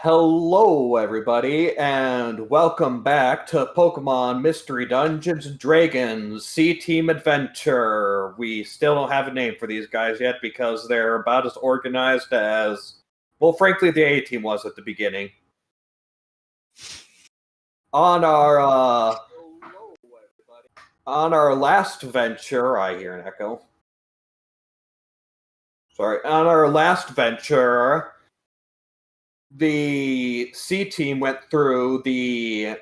Hello, everybody, and welcome back to Pokemon Mystery Dungeons and Dragons C-Team Adventure. We still don't have a name for these guys yet because they're about as organized as, well, frankly, the A-Team was at the beginning. On our last venture, I hear an echo. Sorry, on our last venture, the C-Team went through the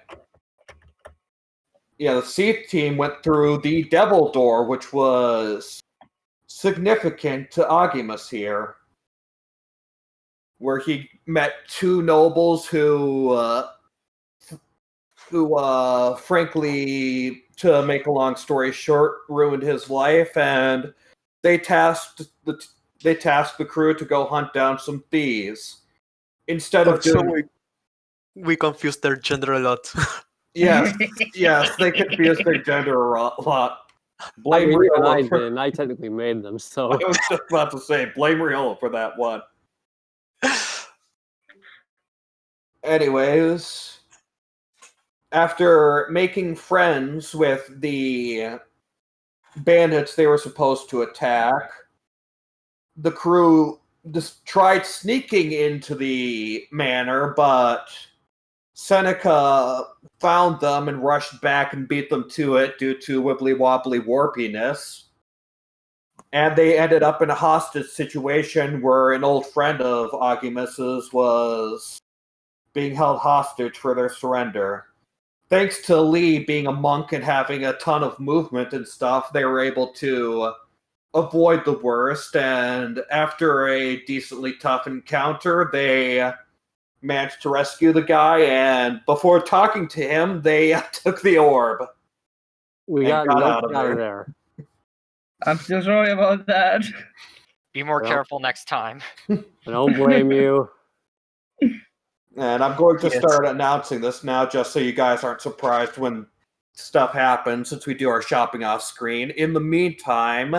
C-Team went through the Devil Door, which was significant to Agimus here, where he met two nobles who frankly, to make a long story short, ruined his life, and they tasked the crew to go hunt down some thieves. Instead of doing, we confused their gender a lot. yes, they confused their gender a lot. Blame Riola. I technically made them, so I was just about to say, blame Riola for that one. Anyways, after making friends with the bandits they were supposed to attack, the crew just tried sneaking into the manor, but Seneca found them and rushed back and beat them to it due to wibbly-wobbly warpiness. And they ended up in a hostage situation where an old friend of Agimus's was being held hostage for their surrender. Thanks to Lee being a monk and having a ton of movement and stuff, they were able to avoid the worst, and after a decently tough encounter, they managed to rescue the guy, and before talking to him, they took the orb. We got out of there. I'm still sorry about that. Be more careful next time. I don't blame you. And I'm going to start announcing this now just so you guys aren't surprised when stuff happens, since we do our shopping off screen. In the meantime,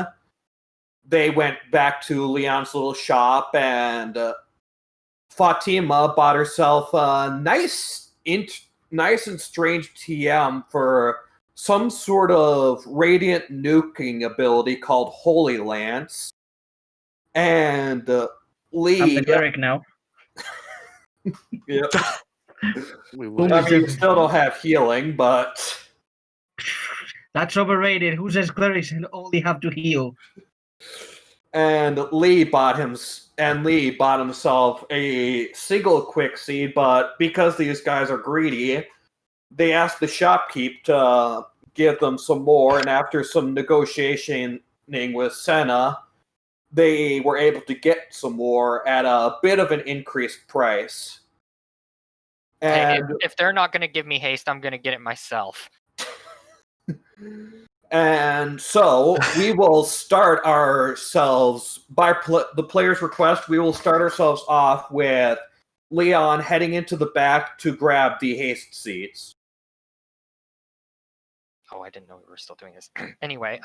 they went back to Leon's little shop, and Fatima bought herself a nice and strange TM for some sort of radiant nuking ability called Holy Lance. And Lee... I'm the cleric now. Yep. You still don't have healing, but... That's overrated. Who says clerics only have to heal? And Lee bought himself a single quick seed, but because these guys are greedy, they asked the shopkeep to give them some more, and after some negotiating with Senna, they were able to get some more at a bit of an increased price. And hey, if they're not going to give me haste, I'm going to get it myself. And so we will start ourselves, by the player's request, we will start ourselves off with Leon heading into the back to grab the haste seats. Oh, I didn't know we were still doing this. Anyway,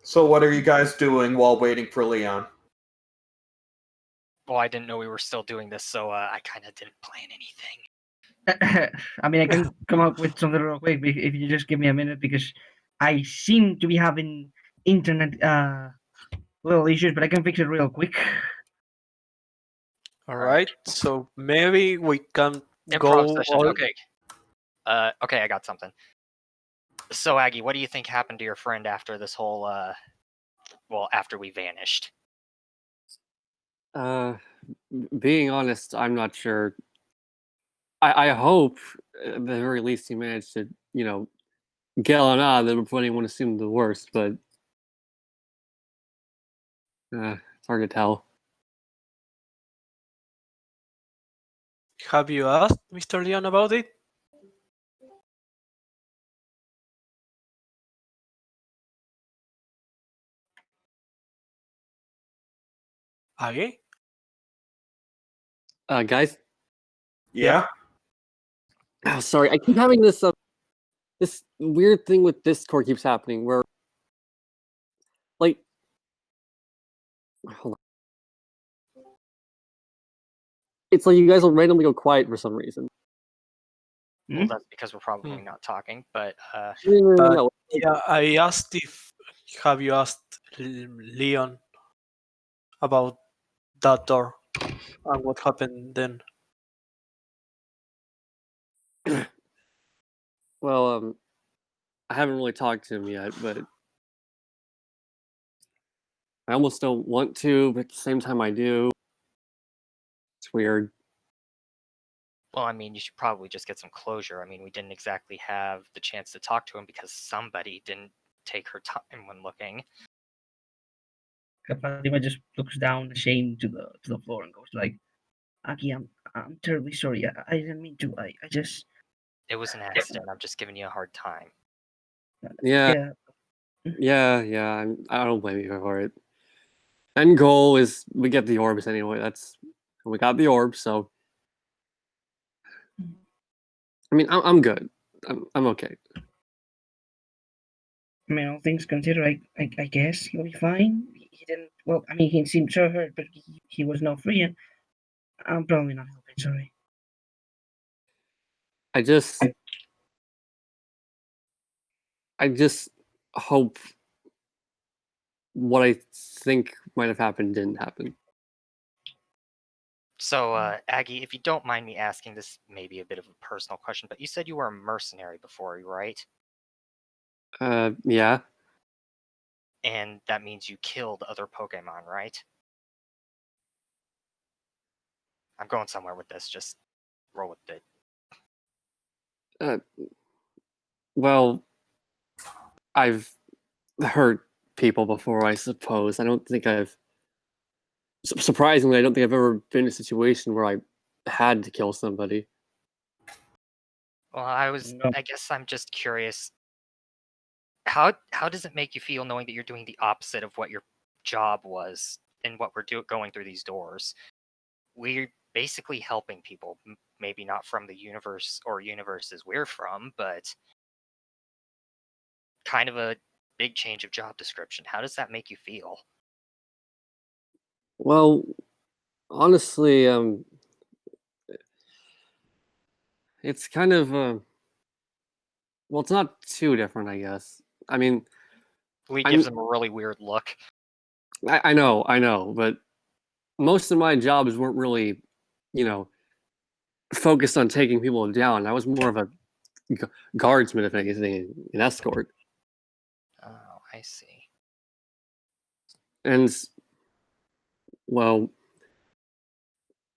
So what are you guys doing while waiting for Leon? well, I didn't know we were still doing this, so I kind of didn't plan anything. I mean, I can come up with something real quick if you just give me a minute, because I seem to be having internet little issues, but I can fix it real quick. All right, so maybe we can Improv go. session. Okay. Okay, I got something. So, Aggie, what do you think happened to your friend after this whole, after we vanished? Being honest, I'm not sure. I hope, at the very least, he managed to, get on out of there before anyone assumed the worst, but it's hard to tell. Have you asked Mr. Leon about it? Aggie? Guys? Yeah? Oh, sorry, I keep having this this weird thing with Discord keeps happening where, like, Hold on. It's like you guys will randomly go quiet for some reason. Well, Hmm? that's because we're probably not talking. But No. Yeah, I asked if have you asked Leon about that door and what happened then. Well, I haven't really talked to him yet, but I almost don't want to, but at the same time I do. It's weird. well, I mean, you should probably just get some closure. I mean, we didn't exactly have the chance to talk to him because somebody didn't take her time when looking. Fatima just looks down, ashamed, to the floor and goes like, "Aki, I'm terribly sorry. I didn't mean to. I just It was an accident. I'm just giving you a hard time. Yeah, yeah. I don't blame you for it. End goal is we get the orbs anyway. We got the orbs, so I mean I'm good. I'm okay. I mean, all things considered, I guess he'll be fine. He didn't. Well, I mean, he seemed so hurt, but he was not free, and I'm probably not helping. Sorry. I just hope what I think might have happened didn't happen. So, Aggie, if you don't mind me asking, this may be a bit of a personal question, but you said you were a mercenary before, right? Yeah. And that means you killed other Pokemon, right? I'm going somewhere with this. Just roll with it. Well, I've hurt people before, I suppose. I don't think surprisingly, I don't think I've ever been in a situation where I had to kill somebody. Well, No. I guess I'm just curious. How does it make you feel knowing that you're doing the opposite of what your job was and what we're going through these doors? We're basically helping people, maybe not from the universe or universes we're from, but kind of a big change of job description. How does that make you feel? Well, honestly, it's kind of well, it's not too different, I guess. I mean, Lee I'm- gives him a really weird look. I know, but most of my jobs weren't really, focused on taking people down. I was more of a guardsman, if anything, an escort. Oh, I see. And well,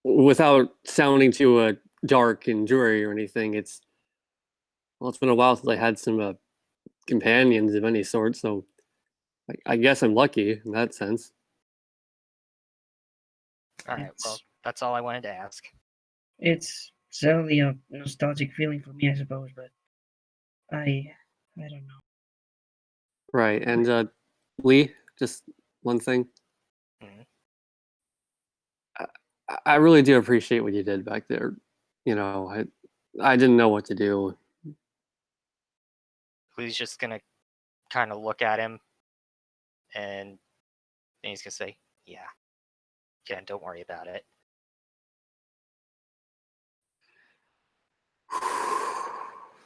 without sounding too dark and dreary or anything, it's been a while since I had some companions of any sort, so I guess I'm lucky in that sense. All right, well, that's all I wanted to ask. It's certainly a nostalgic feeling for me, I suppose, but I don't know. Right, and Lee, just one thing. Mhm. I really do appreciate what you did back there. I didn't know what to do. Lee's just gonna kind of look at him, and then he's gonna say, "Yeah, don't worry about it."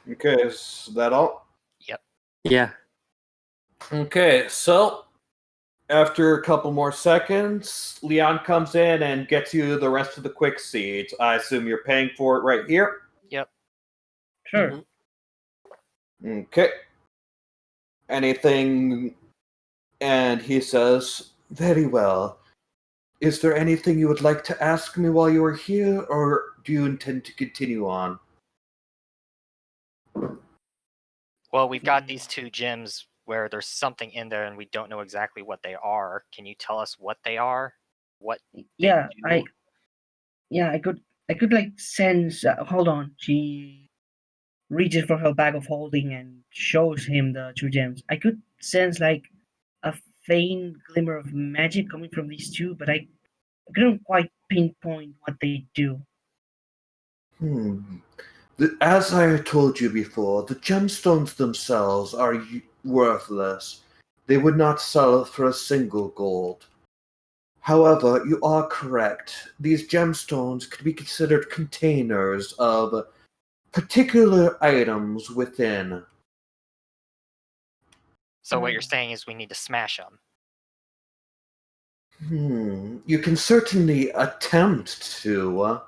Okay, is that all? Yep. Yeah. Okay, so after a couple more seconds, Leon comes in and gets you the rest of the quick seeds. I assume you're paying for it right here. Yep. Sure. Mhm. Okay. Anything? And he says, "Very well. Is there anything you would like to ask me while you are here, or do you intend to continue on?" Well, we've got these two gyms where there's something in there, and we don't know exactly what they are. Can you tell us what they are? What? Yeah, do? I could like sense. Hold on. She reaches for her bag of holding and shows him the two gems. I could sense like a faint glimmer of magic coming from these two, but I couldn't quite pinpoint what they do. As I told you before, the gemstones themselves are worthless. They would not sell for a single gold. However, you are correct. These gemstones could be considered containers of particular items within. So what you're saying is we need to smash them. You can certainly attempt to,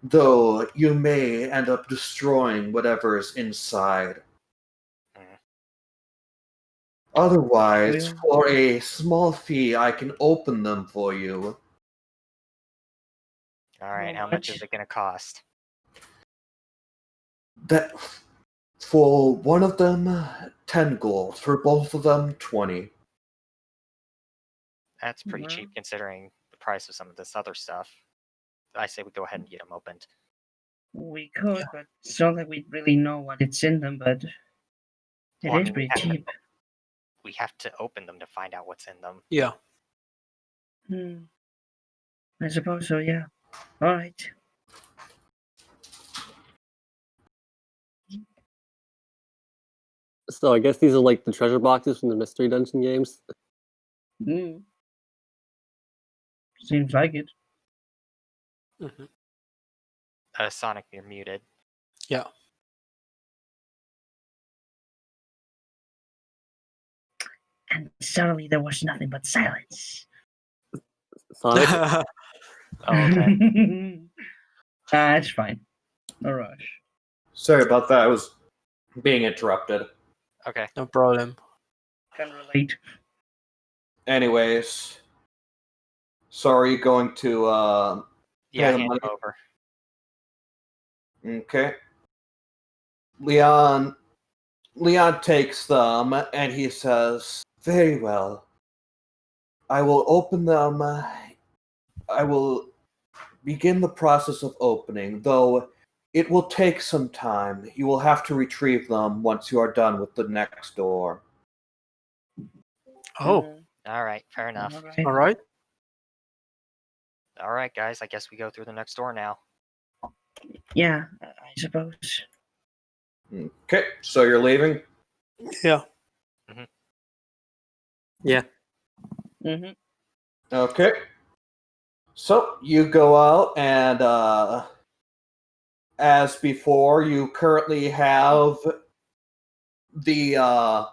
though you may end up destroying whatever's inside. Mm. Otherwise, Well- for a small fee, I can open them for you. All right, How how much is much? it going to cost? That for one of them, 10 gold. For both of them, 20. That's pretty Well. cheap considering the price of some of this other stuff. I say we go ahead and get them opened. We could, but it's not like we really know what it's in them, but it Well, I is mean, pretty cheap. we have to open them to find out what's in them. Yeah. I suppose so, yeah. Alright. So I guess these are like the treasure boxes from the Mystery Dungeon games. Seems like it. Mhm. Sonic, you're muted. Yeah. And suddenly there was nothing but silence. Sonic, Oh, okay. It's fine. No rush. Sorry about that. I was being interrupted. Okay. No problem. Can relate. Anyways, so are you going to Yeah, the hand money. them over. Okay. Leon takes them and he says, "Very well. I will open them. I will begin the process of opening, though it will take some time. You will have to retrieve them once you are done with the next door." Oh, All right, fair enough. all right. All right, guys, I guess we go through the next door now. Yeah, I suppose. Okay, so you're leaving? Yeah. yeah. Mm-hmm. Okay. So you go out and as before, you currently have the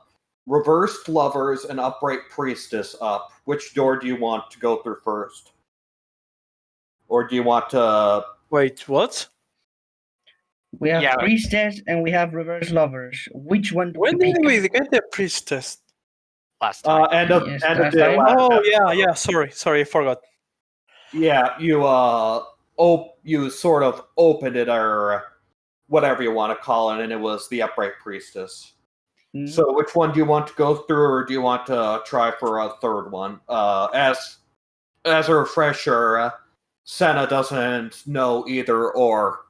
reversed lovers and upright priestess up. Which door do you want to go through first? Or do you want to Wait, what? We have Yeah. priestess and we have reverse lovers. Which one do When we did pick? we get the priestess? Last time. end of Yes, end of last day time. last Oh, episode? yeah. Sorry, I forgot. Yeah, you sort of opened it or whatever you want to call it, and it was the upright priestess. Mhm. So which one do you want to go through, or do you want to try for a third one? As a refresher, Senna doesn't know either or.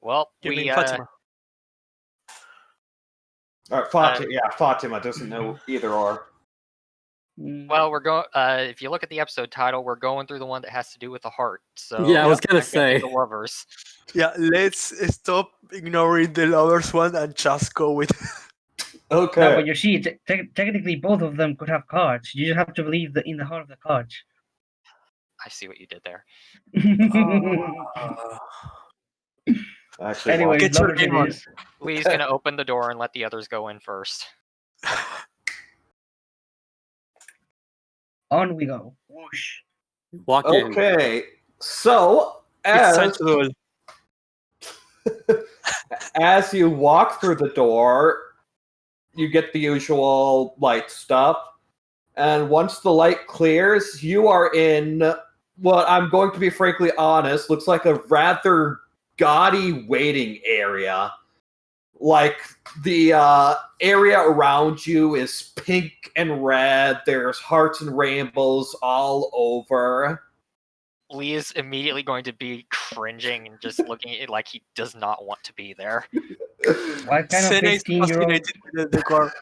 Well, You we mean Fatima? Fatima doesn't know either or. well, we're going. If you look at the episode title, we're going through the one that has to do with the heart. So Yeah, I was I'm gonna guessing say. the lovers. Yeah, let's stop ignoring the lovers one and just go with. Okay. No, but you see, technically both of them could have cards. You just have to believe in the heart of the cards. I see what you did there. Actually, Anyways, Get your lovers it game on. is. Lee's gonna open the door and let the others go in first. On we go. Whoosh. Walk in. okay. So It's time as to duel. as you walk through the door, you get the usual light stuff. And once the light clears, you are in what I'm going to be frankly honest, looks like a rather gaudy waiting area. Like the area around you is pink and red. There's hearts and rainbows all over. Lee is immediately going to be cringing and just looking at it like he does not want to be there. What kind of Senna is 15-year-old? fascinated with the decor.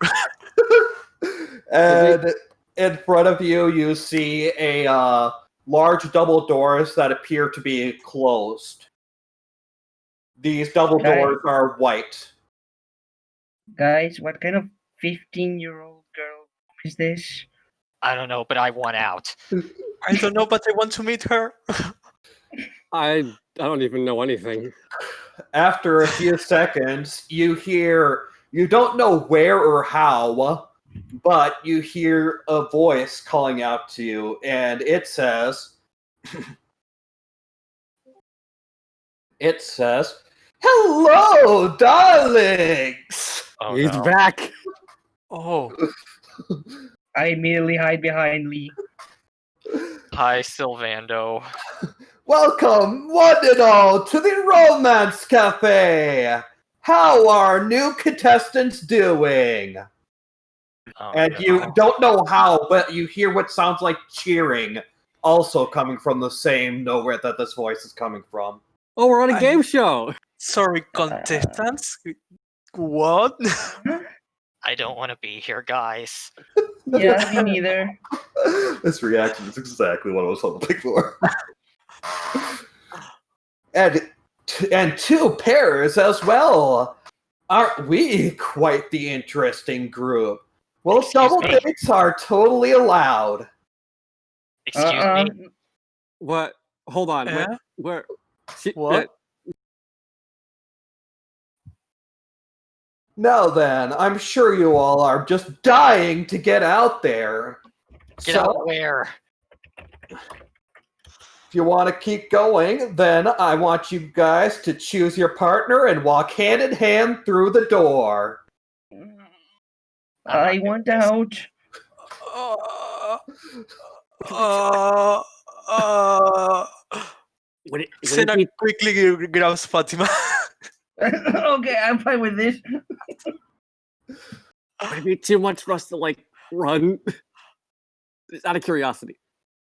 And in front of you, you see a large double doors that appear to be closed. These double Okay. doors are white. Guys, what kind of 15-year-old girl is this? I don't know, but I want out. I don't know, but I want to meet her. I don't even know anything. After a few seconds, you hear, you don't know where or how, but you hear a voice calling out to you, and it says, "Hello, darlings!" Oh, He's no. back. Oh, I immediately hide behind Lee. Hi, Sylvando. Welcome, one and all, to the Romance Cafe! How are new contestants doing? Oh, And no. you don't know how, but you hear what sounds like cheering, also coming from the same nowhere that this voice is coming from. Oh, we're on a game show. sorry, contestants. What? I don't want to be here, guys. Yeah, me neither. This reaction is exactly what I was hoping for. and two pairs as well. Aren't we quite the interesting group? Well, Excuse double me? dates are totally allowed. Excuse me? What? Hold on. Wait, Eh? where? What? Now then, I'm sure you all are just dying to get out there. Get So, out where? if you want to keep going, then I want you guys to choose your partner and walk hand in hand through the door. I want out. Uh, uh, Would it Senna be, quickly grabs Fatima. Okay, I'm fine with this. would it be too much for us to like run? Just out of curiosity.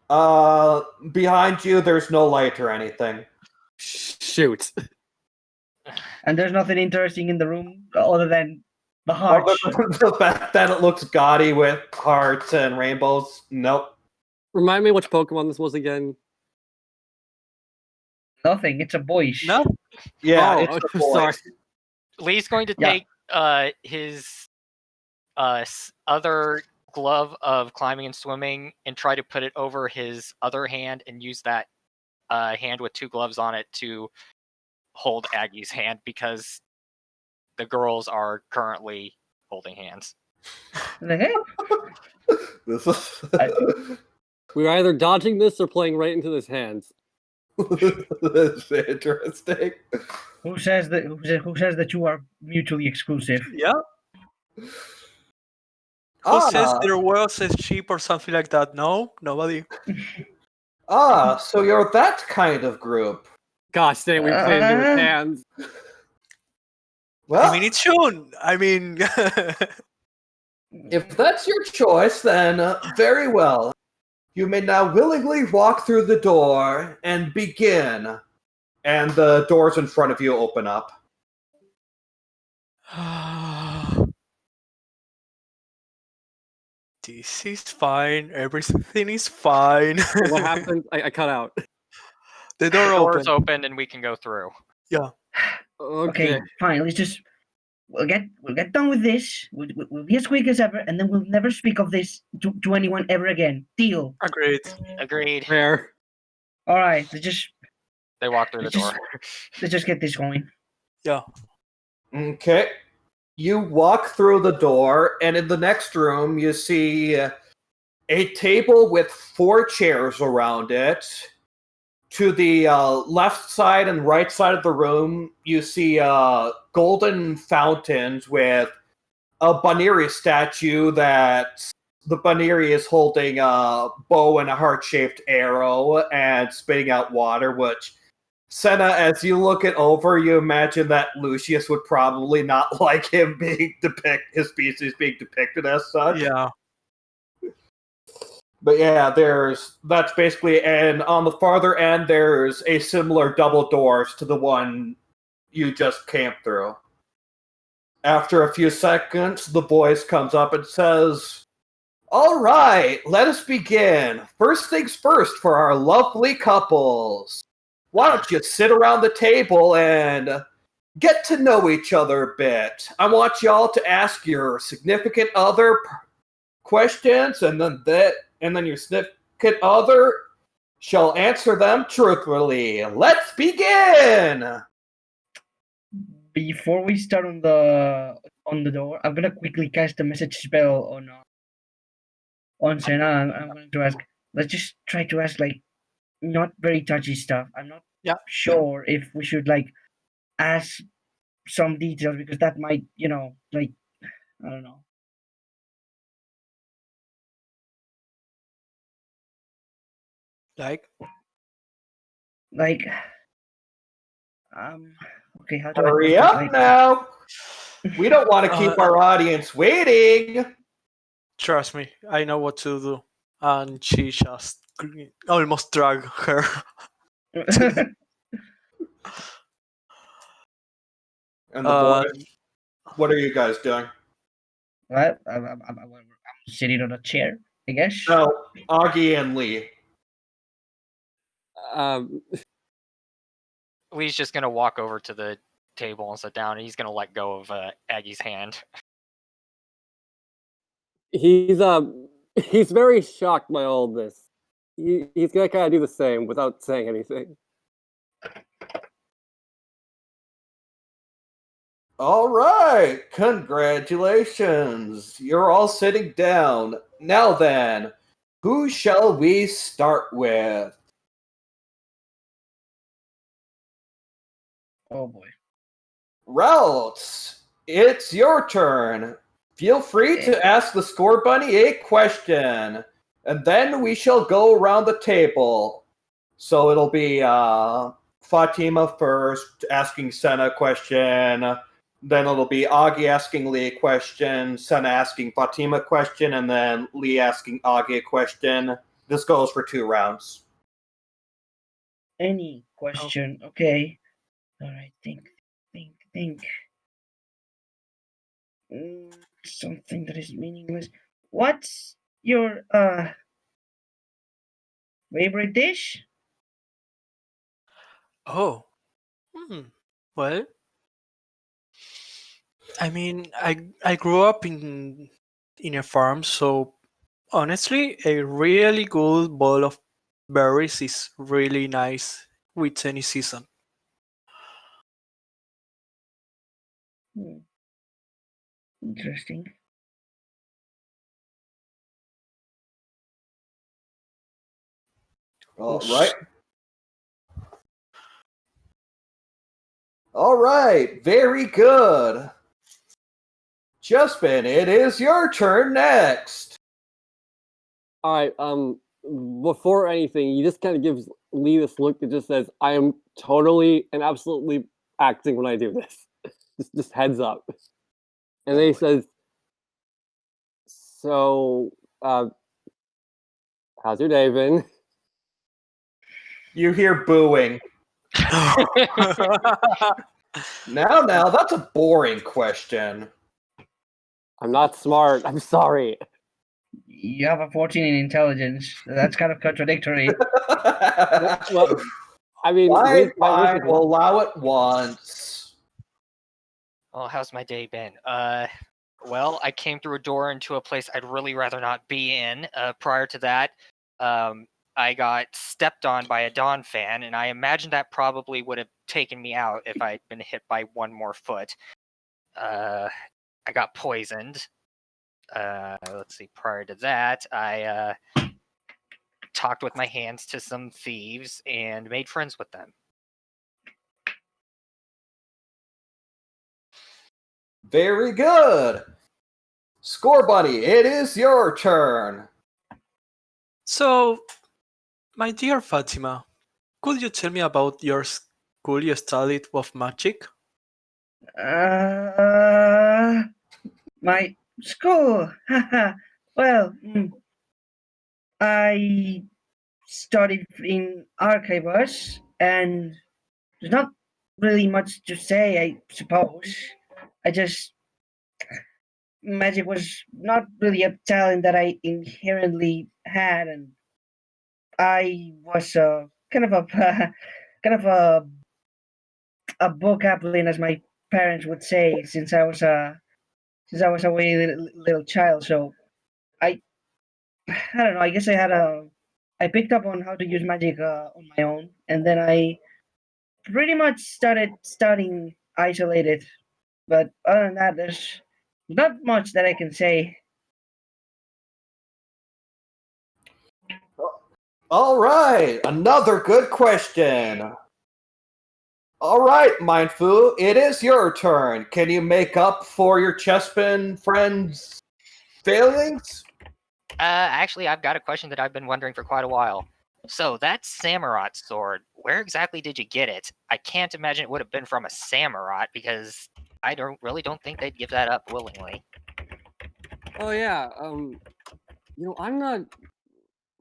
Behind you, there's no light or anything. Shoot. And there's nothing interesting in the room other than the Other hearts. than the fact that it looks gaudy with hearts and rainbows, nope. Remind me which Pokemon this was again. Nothing. It's a voice. No? Yeah, Oh, it's the sorry. voice. Lee's going to Yeah. take his other glove of climbing and swimming and try to put it over his other hand and use that hand with two gloves on it to hold Aggie's hand because the girls are currently holding hands. Like, hey, This is We're either dodging this or playing right into his hands. That's interesting. who says that you are mutually exclusive? Yeah? Who says their world is cheap or something like that? No? Nobody? So you're that kind of group. Gosh dang, we played into his hands. Well, I mean, it's shown. I mean... if that's your choice, then very well. You may now willingly walk through the door and begin. And the doors in front of you open up. This is fine. Everything is fine. What happened? I cut out. The door Doors open. open and we can go through. Okay. Fine. Let's just we'll get done with this. We'll be as quick as ever, and then we'll never speak of this to anyone ever again. Deal. Agreed. Agreed. Fair. All right. They walk through the door. Let's just get this going. Yeah. Okay. You walk through the door, and in the next room, you see a table with 4 chairs around it. To the left side and right side of the room, you see golden fountains with a Baniri statue that the Baniri is holding a bow and a heart-shaped arrow and spitting out water, which, Senna, as you look it over, you imagine that Lucius would probably not like him being his species being depicted as such. Yeah. But yeah, that's basically, and on the farther end, there's a similar double doors to the one you just came through. After a few seconds, the voice comes up and says, "All right, let us begin. First things first for our lovely couples. Why don't you sit around the table and get to know each other a bit? I want y'all to ask your significant other questions, and then your significant other shall answer them truthfully. Let's begin! Before we start on the door, I'm gonna quickly cast a message spell on Senna. I'm going to ask. Let's just try to ask like not very touchy stuff. I'm not Yeah. sure if we should like ask some details because that might, like I don't know. Like, Like okay, how do I Hurry put it? up Like, now! We don't want to keep our audience waiting! trust me, I know what to do. And she just almost dragged her. And the boys, what are you guys doing? well, I'm sitting on a chair, I guess. No, Augie and Lee. Lee's just gonna walk over to the table and sit down, and he's gonna let go of Aggie's hand. He's very shocked by all this. He's gonna kind of do the same without saying anything. All right, congratulations. You're all sitting down. Now then, who shall we start with? Oh boy. Ralts, it's your turn. Feel free to ask the score bunny a question, and then we shall go around the table. So it'll be Fatima first, asking Senna a question. Then it'll be Augie asking Lee a question, Senna asking Fatima a question, and then Lee asking Augie a question. This goes for 2 rounds. Any question? Okay. All right. Think. Something that is meaningless. What's your favorite dish? Oh. Well, I mean, I grew up in a farm, so honestly, a really good bowl of berries is really nice with any season. Interesting. All right. All right, very good. Juspin, it is your turn next. All right. Before anything, he just kind of gives Lee this look that just says, "I am totally and absolutely acting when I do this." just heads up. And then he says, "So, how's your day been?" You hear booing. Now, that's a boring question. I'm not smart. I'm sorry. You have a 14 in intelligence. That's kind of contradictory. Well, I mean, Fine, we'll allow it once. Well, how's my day been? Well, I came through a door into a place I'd really rather not be in. Prior to that, I got stepped on by a Dawn fan, and I imagine that probably would have taken me out if I'd been hit by one more foot. I got poisoned. Let's see, prior to that, I talked with my hands to some thieves and made friends with them. Very good. Score Buddy, it is your turn. So, my dear Fatima, could you tell me about your school you studied of magic? My school. Well, I studied in archivers, and there's not really much to say, I suppose. Magic was not really a talent that I inherently had, and I was kind of a kind of a bookapling, as my parents would say, since I was a wee little child. So I don't know. I guess I had a I picked up on how to use magic on my own, and then I pretty much started studying isolated. But other than that, there's not much that I can say. All right, another good question. All right, Mindfu, it is your turn. Can you make up for your Chespin friend's failings? Actually, I've got a question that I've been wondering for quite a while. So that Samurott sword, where exactly did you get it? I can't imagine it would have been from a Samurott because I don't think they'd give that up willingly. Oh yeah. I'm not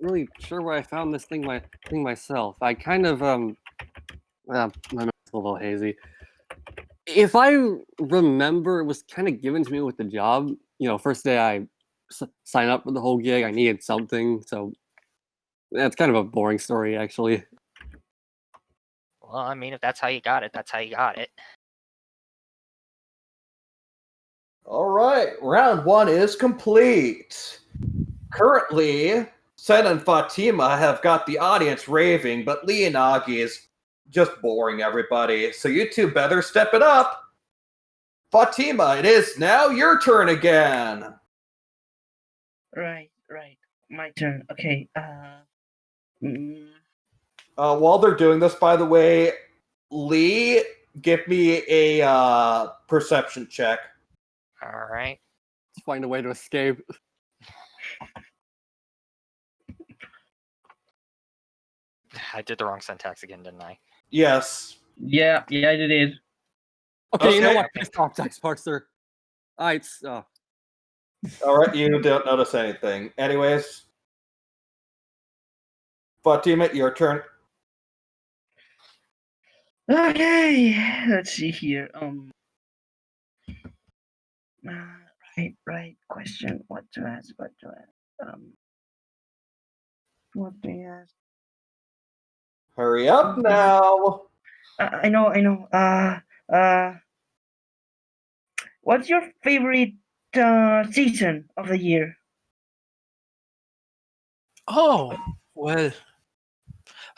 really sure where I found this thing myself. I kind of my memory's a little hazy. If I remember, it was kind of given to me with the job. First day I signed up for the whole gig, I needed something, so that's kind of a boring story, actually. Well, I mean, if that's how you got it, that's how you got it. All right, round 1 is complete. Currently, Sen and Fatima have got the audience raving, but Lee and Agi is just boring everybody. So you two better step it up. Fatima, it is now your turn again. Right. My turn. Okay. While they're doing this, by the way, Lee, give me a perception check. All right. Let's find a way to escape. I did the wrong syntax again, didn't I? Yes. Yeah, you did. Okay, you know Okay. what? Piss off, Dice Parser. Alright, All right, you don't notice anything. Anyways, Fatima, your turn. Okay, let's see here. Right. Question. What to ask? What to ask? Hurry up now. I know. What's your favorite season of the year? Oh, well,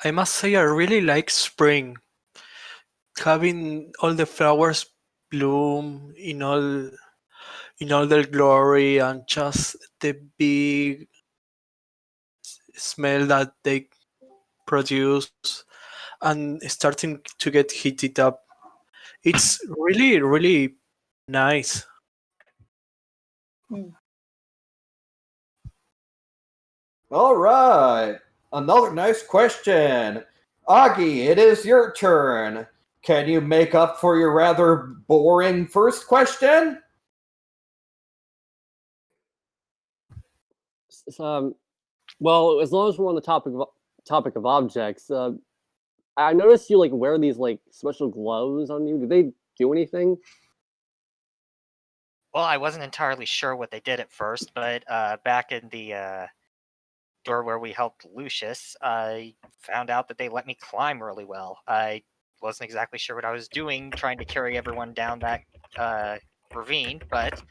I must say I really like spring. Having all the flowers bloom in all their glory, and just the big smell that they produce and starting to get heated up. It's really, really nice. All right. Another nice question. Augie, it is your turn. Can you make up for your rather boring first question? Well, as long as we're on the topic of objects, I noticed you wear these special gloves on you. Do they do anything? Well, I wasn't entirely sure what they did at first, but back in the door where we helped Lucius, I found out that they let me climb really well. I wasn't exactly sure what I was doing trying to carry everyone down that ravine, but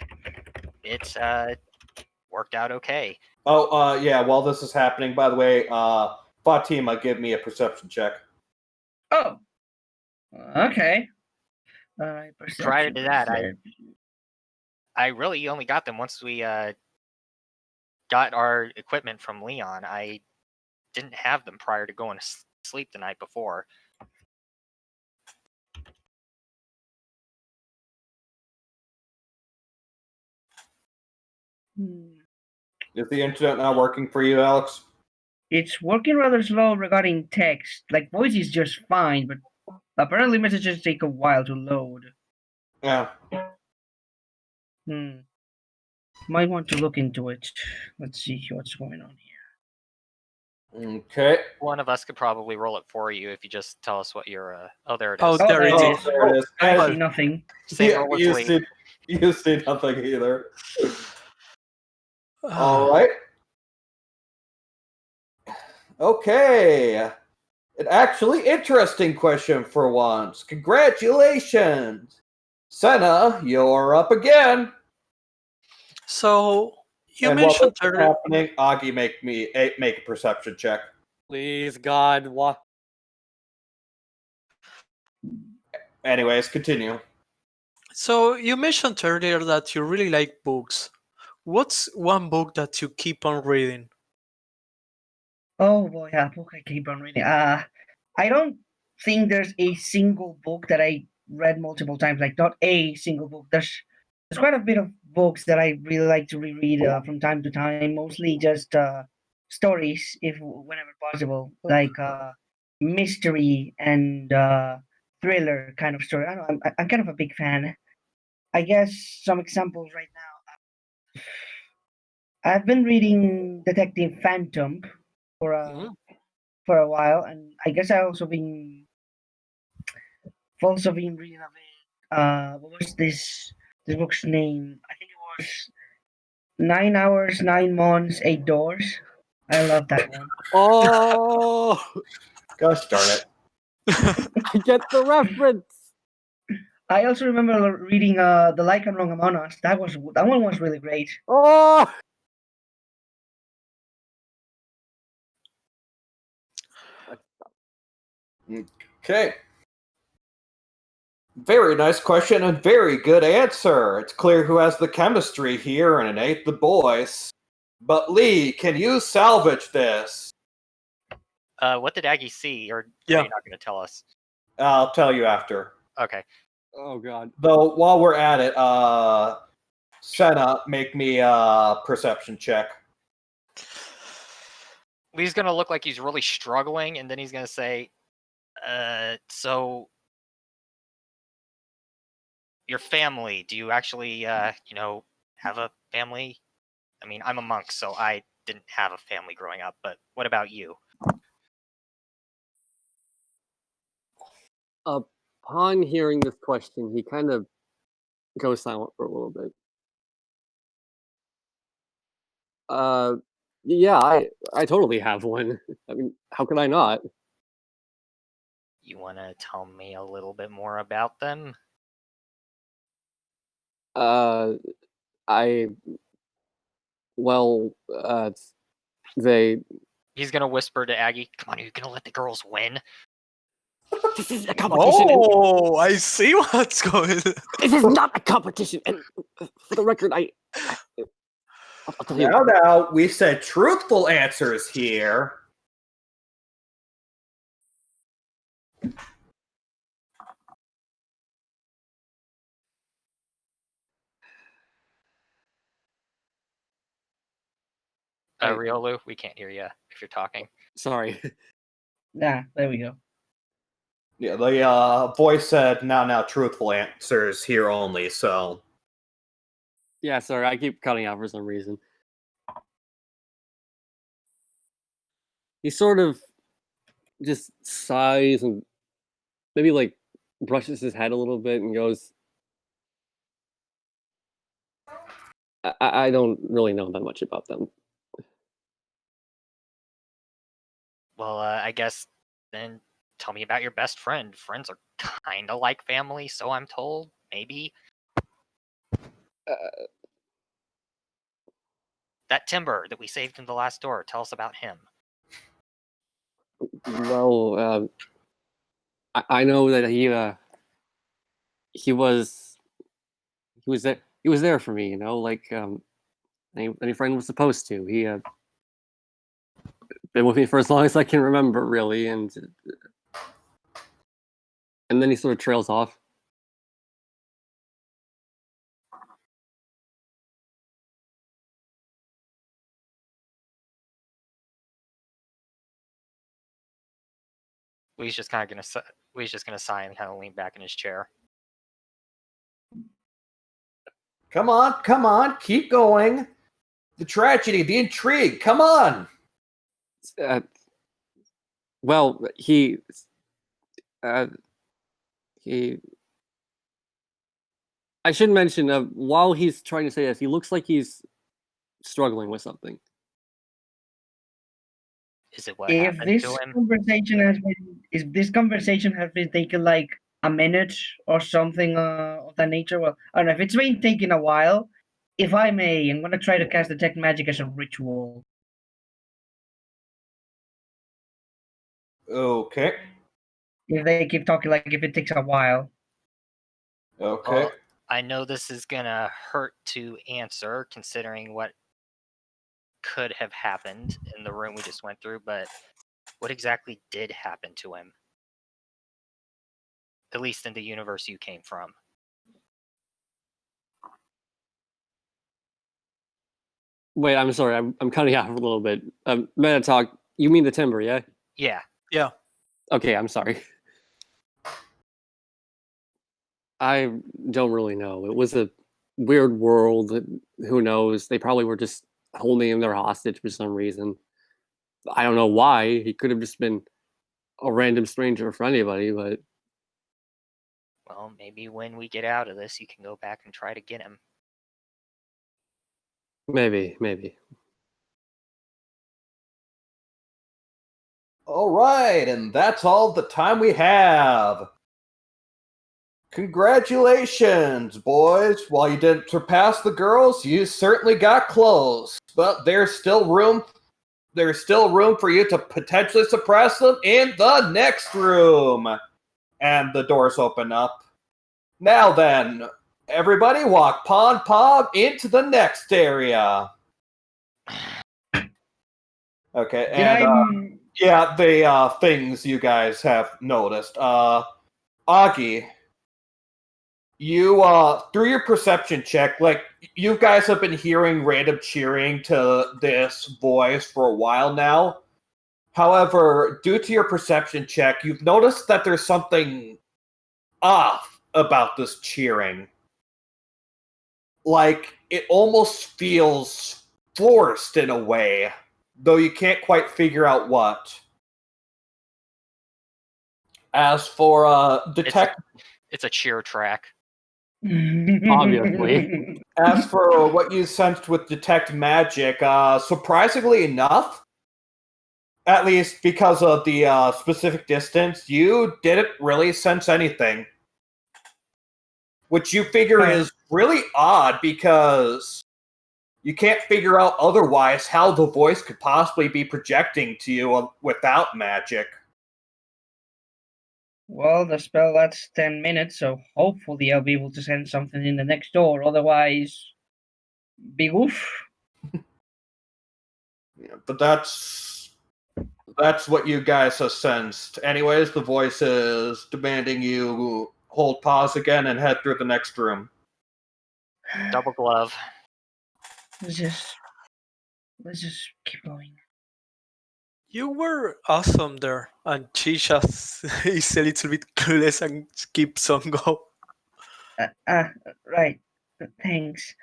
it worked out okay. Oh, yeah, while this is happening, by the way, Fatima, give me a perception check. Oh, okay. Prior to that, I really only got them once we got our equipment from Leon. I didn't have them prior to going to sleep the night before. Is the internet not working for you, Alex? It's working rather slow regarding text. Like voice is just fine, but apparently messages take a while to load. Yeah. Might want to look into it. Let's see what's going on here. Okay. One of us could probably roll it for you if you just tell us what your. Oh, there it is. Oh, there it is. There it is. I see nothing. Same Yeah, roll as you Lee. you see nothing either. All right. Okay. An actually interesting question for once. Congratulations. Senna, you're up again. So you And while mentioned this is happening, Augie, make a perception check. Please, God, what? Anyways, continue. So you mentioned earlier that you really like books. What's one book that you keep on reading? Oh boy, yeah, book I keep on reading. I don't think there's a single book that I read multiple times. Like not a single book. There's quite a bit of books that I really like to reread from time to time. Mostly just stories, if whenever possible, like mystery and thriller kind of story. I don't know, I'm kind of a big fan. I guess some examples right now. I've been reading Detective Phantom for Mhm. a while, and I guess I've also been reading a bit. What was this book's name? I think it was 9 Hours, 9 Months, 8 Doors. I love that one. Oh, Gosh darn it. I get the reference. I also remember reading The Like and Wrong Among Us. That one was really great. Oh, Okay. Very nice question and very good answer. It's clear who has the chemistry here, and it ain't the boys. But Lee, can you salvage this? What did Aggie see, or are Yeah. you not going to tell us? I'll tell you after. Okay. oh God. Though, while we're at it, Senna, make me a perception check. Lee's going to look like he's really struggling, and then he's going to say, so your family, do you actually, have a family? I mean, I'm a monk, so I didn't have a family growing up, but what about you? Upon hearing this question, he kind of goes silent for a little bit. Yeah, I totally have one. I mean, how could I not? You want to tell me a little bit more about them? Uh, I well, they. He's going to whisper to Aggie, come on, are you going to let the girls win? This is a competition. Oh, I see what's going. This is not a competition. And for the record, I'll tell you. Now, we said truthful answers here. Riolu, we can't hear you if you're talking. Sorry. Yeah, there we go. Yeah, the voice said now truthful answers here only, so. Yeah, sorry. I keep cutting out for some reason. He sort of just sighs and maybe like brushes his head a little bit and goes, I don't really know that much about them. Well, I guess then tell me about your best friend. Friends are kind of like family, so I'm told. Maybe. That timber that we saved in the last door. Tell us about him. Well, I know that he was there. He was there for me, like any friend was supposed to. He been with me for as long as I can remember, really, and then he sort of trails off. Lee's just gonna sigh and kind of lean back in his chair. Come on, keep going. The tragedy, the intrigue, come on. Well, he. I should mention, while he's trying to say this, he looks like he's struggling with something. Is it what If happened this to him? conversation has been, if this conversation has been taken like a minute or something of that nature, well, I don't know if it's been taking a while. If I may, I'm gonna try to cast detect magic as a ritual. Okay. If they keep talking, like if it takes a while. Okay. Well, I know this is gonna hurt to answer, considering what could have happened in the room we just went through, but what exactly did happen to him? At least in the universe you came from. Wait, I'm sorry. I'm cutting out a little bit. Meta talk. You mean the timber, yeah? Yeah. Yeah. Okay, I'm sorry. I don't really know. It was a weird world. Who knows? They probably were just holding him there hostage for some reason. I don't know why. He could have just been a random stranger for anybody, but Well, maybe when we get out of this, you can go back and try to get him. maybe. All right, and that's all the time we have. Congratulations, boys. While you didn't surpass the girls, you certainly got close. But there's still room for you to potentially suppress them in the next room. And the doors open up. Now then, everybody walk Pon Pom into the next area. Okay, Did I? yeah, the things you guys have noticed. Augie, you through your perception check, like you guys have been hearing random cheering to this voice for a while now. However, due to your perception check, you've noticed that there's something off about this cheering. Like it almost feels forced in a way, though you can't quite figure out what. As for detect It's a cheer track. Obviously. As for what you sensed with detect magic, surprisingly enough, at least because of the specific distance, you didn't really sense anything. Which you figure is really odd because you can't figure out otherwise how the voice could possibly be projecting to you without magic. Well, the spell lasts 10 minutes, so hopefully I'll be able to send something in the next door. Otherwise, big oof. Yeah, but that's what you guys have sensed. Anyways, the voice is demanding you hold pause again and head through the next room. Double glove. Let's just keep going. You were awesome there, and she just is a little bit clueless and keeps on go. Right. Thanks.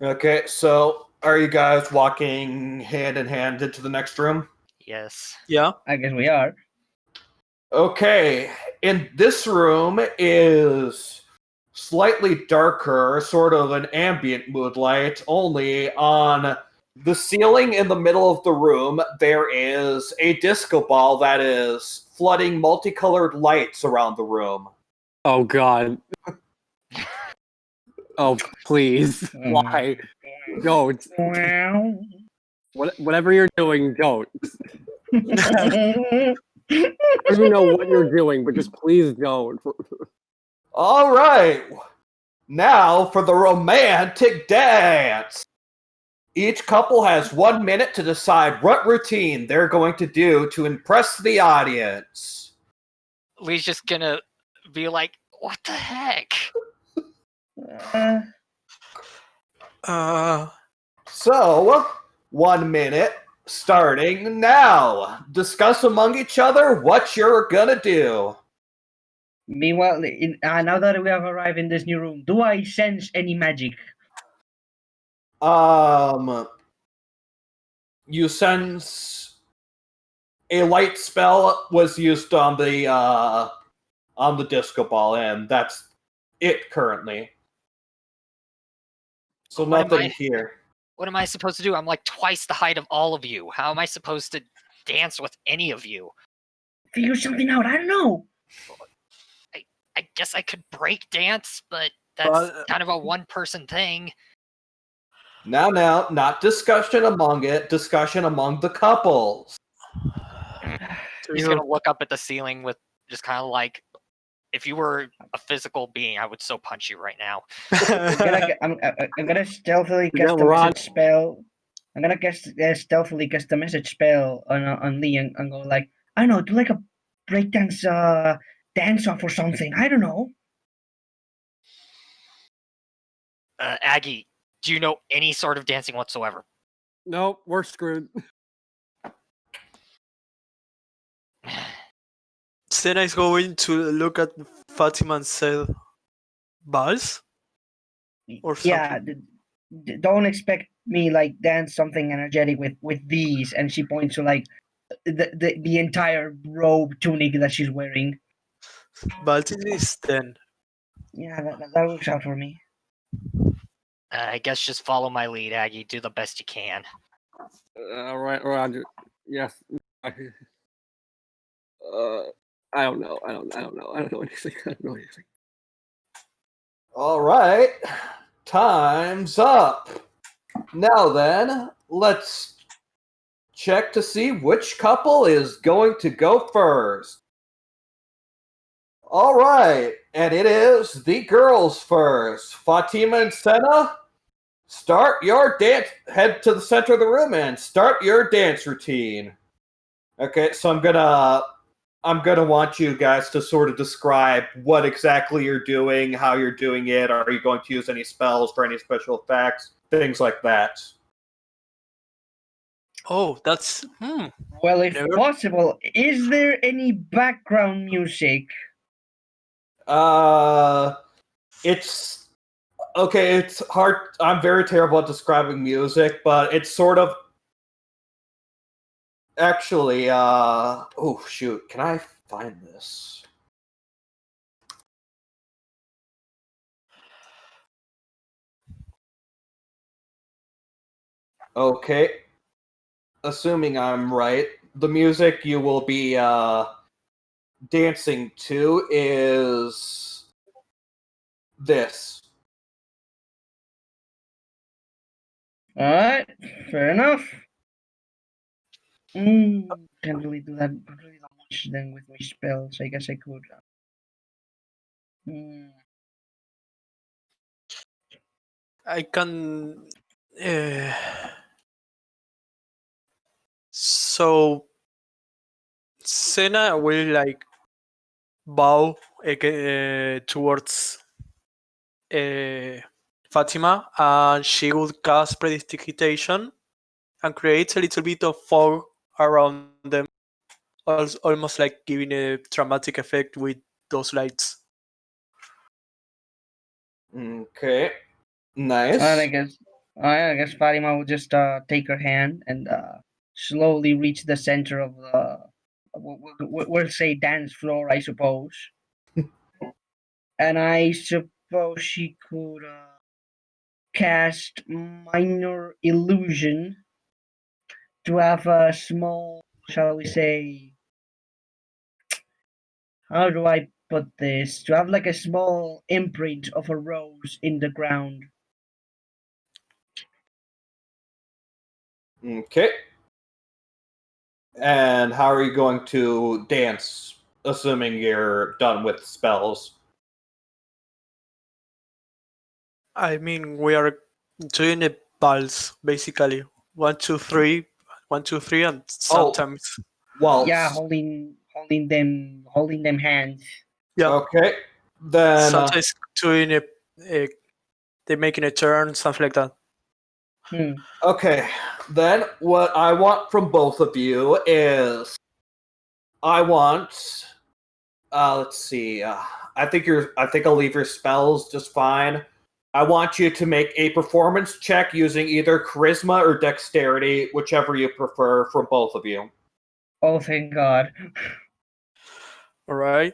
Okay, so are you guys walking hand in hand into the next room? Yes. Yeah. I guess we are. Okay, in this room is slightly darker, sort of an ambient moonlight, only on the ceiling in the middle of the room there is a disco ball that is flooding multicolored lights around the room. Oh God. Oh please. Why? Don't. Wow. Whatever you're doing, don't. I don't even know what you're doing, but just please don't. All right, now for the romantic dance. Each couple has 1 minute to decide what routine they're going to do to impress the audience. Lee's just gonna be like, what the heck? So, 1 minute starting now. Discuss among each other what you're gonna do. Meanwhile, now that we have arrived in this new room, do I sense any magic? You sense a light spell was used on the disco ball, and that's it currently. So What am nothing I- here. What am I supposed to do? I'm like twice the height of all of you. How am I supposed to dance with any of you? Figure something out. I don't know. I guess I could break dance, but that's Well, kind of a one-person thing. Now, not discussion among the couples. He's gonna look up at the ceiling with just kind of like, if you were a physical being, I would so punch you right now. I'm gonna stealthily Yeah, cast the we're on. message spell. I'm gonna stealthily cast the message spell on Lee and go like, I don't know, do like a breakdance dance off or something. I don't know. Aggie, do you know any sort of dancing whatsoever? Nope, we're screwed. Senna is going to look at Fatima and say, "Balls?" Or Yeah, something. don't expect me like dance something energetic with these. And she points to like the entire robe tunic that she's wearing. Balls is 10. Yeah, that works out for me. I guess just follow my lead, Aggie. Do the best you can. Right, Roger. Yes. I don't know. I don't know anything. I don't know anything. All right, time's up. Now then, let's check to see which couple is going to go first. All right, and it is the girls first. Fatima and Senna, start your dance. Head to the center of the room and start your dance routine. Okay, so I'm gonna want you guys to sort of describe what exactly you're doing, how you're doing it. Are you going to use any spells for any special effects, things like that? Oh, that's Well, if Never- possible, is there any background music? It's okay. It's hard. I'm very terrible at describing music, but it's sort of actually. Oh shoot! Can I find this? Okay. Assuming I'm right, the music you will be dancing to is this. All right, fair enough. Can't really do that. Can't really do much then with my spells. I guess I could. I can. Uh, so Senna will like bow towards Fatima, and she would cast prestidigitation and creates a little bit of fog around them, almost like giving a dramatic effect with those lights. Okay. Nice. And I guess Fatima will just take her hand and slowly reach the center of the, we'll say dance floor, I suppose. And I suppose she could cast minor illusion to have a small, shall we say, how do I put this? To have like a small imprint of a rose in the ground. Okay. And how are you going to dance, assuming you're done with spells? I mean, we are doing a pulse basically. 1, 2, 3, 1, 2, 3, and sometimes Waltz. Yeah, holding them hands. yeah, Okay. Then sometimes doing a they're making a turn, something like that. okay. Then what I want from both of you is I want let's see. I think I'll leave your spells just fine. I want you to make a performance check using either charisma or dexterity, whichever you prefer from both of you. Oh, thank God. All right.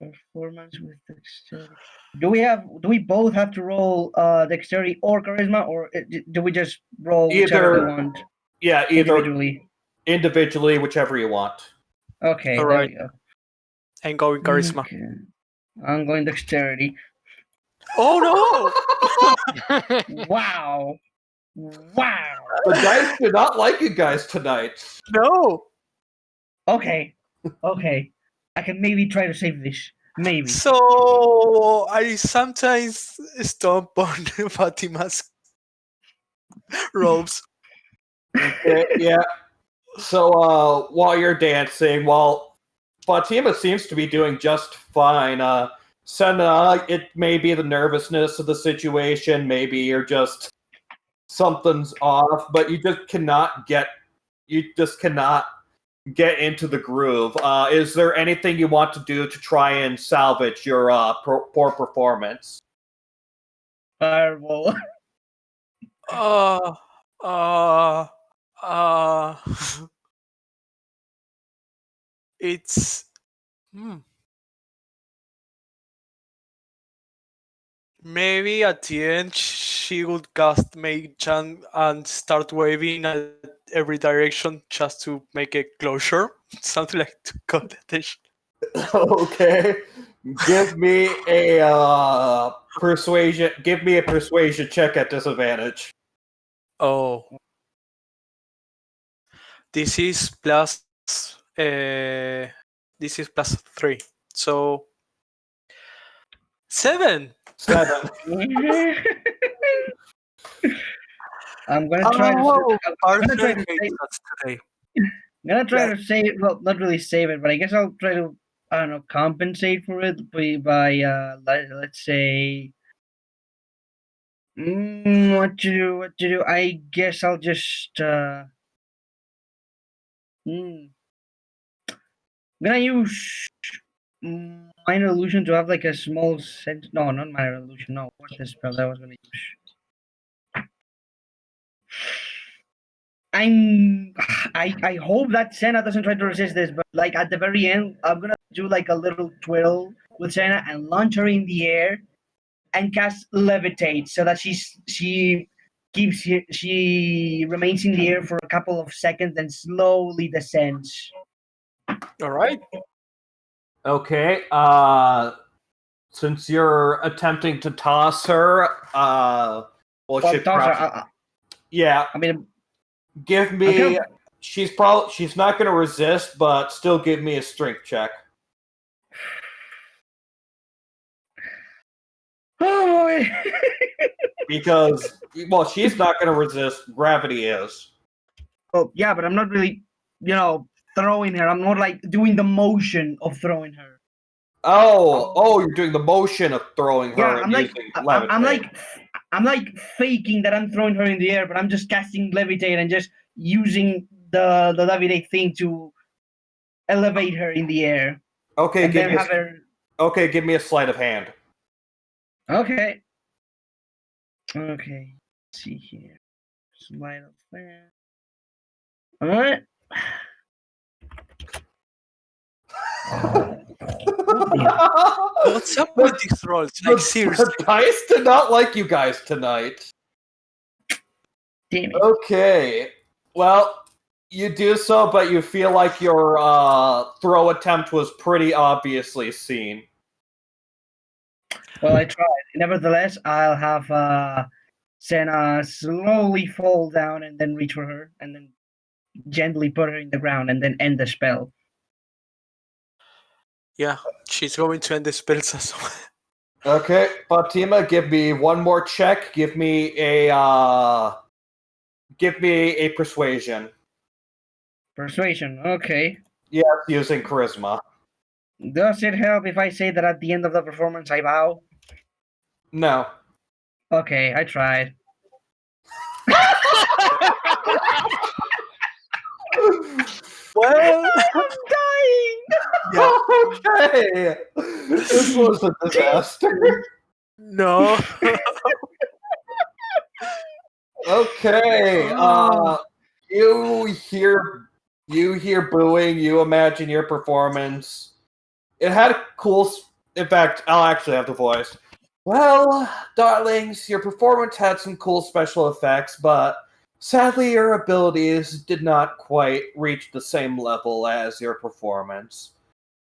Performance with dexterity. Do we both have to roll dexterity or charisma, or do we just roll whichever we Either want Yeah, either individually? whichever you want. Okay, All there right. we go. I'm going charisma. Okay. I'm going dexterity. Oh Wow. Wow. The dice do not like you guys tonight. no! No! Okay. Okay. I can maybe try to save this. Maybe. So I sometimes stomp on Fatima's robes. Okay, yeah. So while you're dancing, while Fatima seems to be doing just fine, Senna, it may be the nervousness of the situation, maybe you're just something's off, but you just cannot get into the groove. Is there anything you want to do to try and salvage your poor performance? Fireball. Uh, uh, uh, it's. Hmm. Maybe at the end she would cast Make Chan and start waving at every direction just to make a closure. Something like to cut attention. Okay. Give me a persuasion. Give me a persuasion check at disadvantage. Oh. This is plus. This is plus 3. So. 7! 7. I'm gonna try to. I'm gonna try Arthur to hates save. us today. I'm gonna try to save. Well, not really save it, but I guess I'll try to. I don't know, compensate for it by let's say. What to do? What to do? I guess I'll just. I'm gonna use minor illusion to have like a small sense. No, not minor illusion. No, what's the spell that I was gonna use? I hope that Senna doesn't try to resist this, but like at the very end, I'm gonna do like a little twirl with Senna and launch her in the air and cast levitate so that she remains in the air for a couple of seconds and slowly descends. All right. Okay. Since you're attempting to toss her, well, Well, shit, toss her, crap. Yeah. I mean, Give me. okay. She's not going to resist, but still give me a strength check. Oh boy. Because, well, she's not going to resist. Gravity is. Oh yeah, but I'm not really, throwing her. I'm more like doing the motion of throwing her. Oh, you're doing the motion of throwing her Yeah, and I'm like, using I'm like faking that I'm throwing her in the air, but I'm just casting levitate and just using the levitate thing to elevate her in the air Okay, and then have her. give me a sleight of hand. Okay. Okay. Let's see here. Sleight of hand. All right. What's up with these rolls? Like, seriously. The dice did not like you guys tonight. Damn it. Okay. Well, you do so, but you feel like your throw attempt was pretty obviously seen. Well, I tried. Nevertheless, I'll have Senna slowly fall down and then reach for her and then gently put her in the ground and then end the spell. Yeah, she's going to end the spells as well. Okay, Fatima, give me one more check. Give me a persuasion. Persuasion. Okay. Yes, using charisma. Does it help if I say that at the end of the performance I bow? No. Okay, I tried. Well, I'm dying. Yeah. Okay. This was a disaster. no. Okay. You hear booing. You imagine your performance. It had a cool. In fact, I'll actually have the voice. Well, darlings, your performance had some cool special effects, but sadly, your abilities did not quite reach the same level as your performance.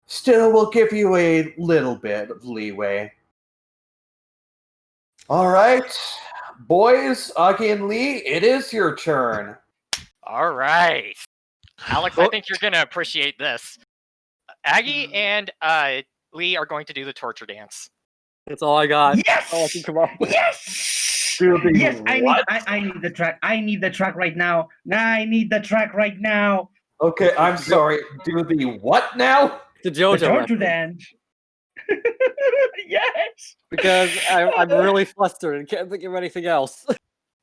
Still, we'll give you a little bit of leeway. All right, boys, Augie and Lee, it is your turn. All right. Alex, I think you're gonna appreciate this. Aggie and Lee are going to do the torture dance. That's all I got. Yes! That's all I can come up with. Yes! Do the Yes, I what? need the track. I need the track right now. I need the track right now. Okay, I'm sorry. Do the what now? The The JoJo torture reference. dance. Yes! Because I'm really flustered and can't think of anything else.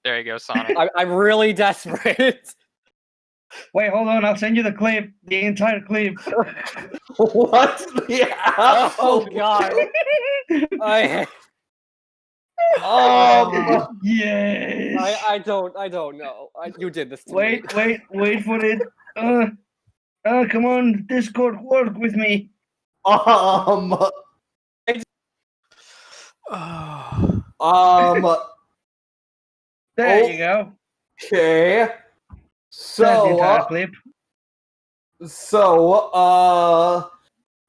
There you go, Sonic. I'm really desperate. Wait, hold on. I'll send you the clip. The entire clip. What the Oh God! I Yes. I don't know. You did this to me. Wait for it. Come on, Discord, work with me. Oh. There Oh, you go. okay. That's the entire So, clip.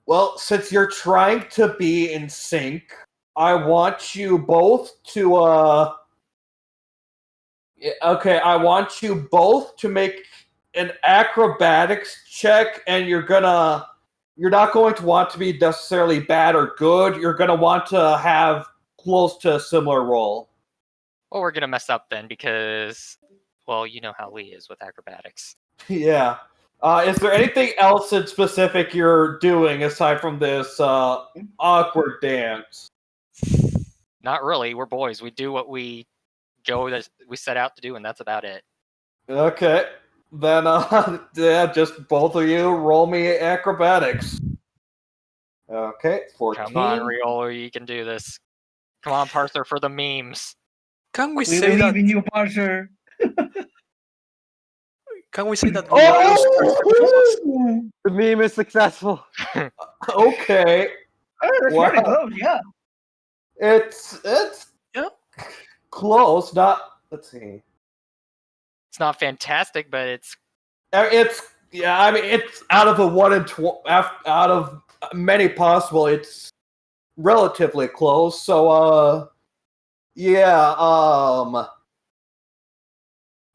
well, since you're trying to be in sync, I want you both to, I want you both to make an acrobatics check, and you're not going to want to be necessarily bad or good. You're gonna want to have close to a similar roll. Well, we're gonna mess up then because, well, you know how Lee is with acrobatics. Yeah. Is there anything else in specific you're doing aside from this awkward dance? Not really. We're boys. We do what we set out to do, and that's about it. Okay. Then, yeah, just both of you roll me acrobatics. Okay, 14. Come on, Riolo, you can do this. Come on, Parser, for the memes. Can we We say that? believe in you, Parser. Can we say that Riolo's perception was? Oh! The meme is successful. Okay. That's Wow. pretty close, yeah. It's Yeah. close, not, let's see. It's not fantastic, but it's It's out of a 1 in out of many possible, it's relatively close. So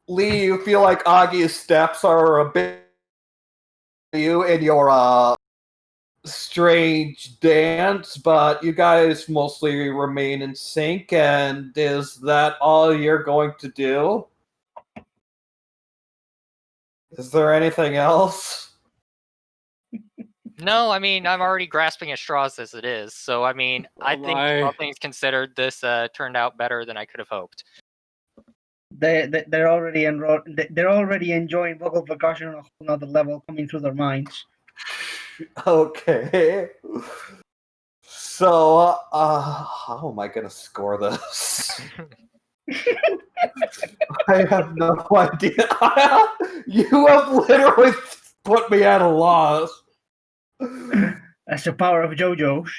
Lee, you feel like Agi's steps are a bit you in your strange dance, but you guys mostly remain in sync. And is that all you're going to do? Is there anything else? no. I mean, I'm already grasping at straws as it is. So I mean, I think all things considered, this turned out better than I could have hoped. They're already enrolled. They're already enjoying vocal percussion on a whole nother level coming through their minds. Okay. So, how am I gonna score this? I have no idea. You have literally put me at a loss. That's the power of JoJo's.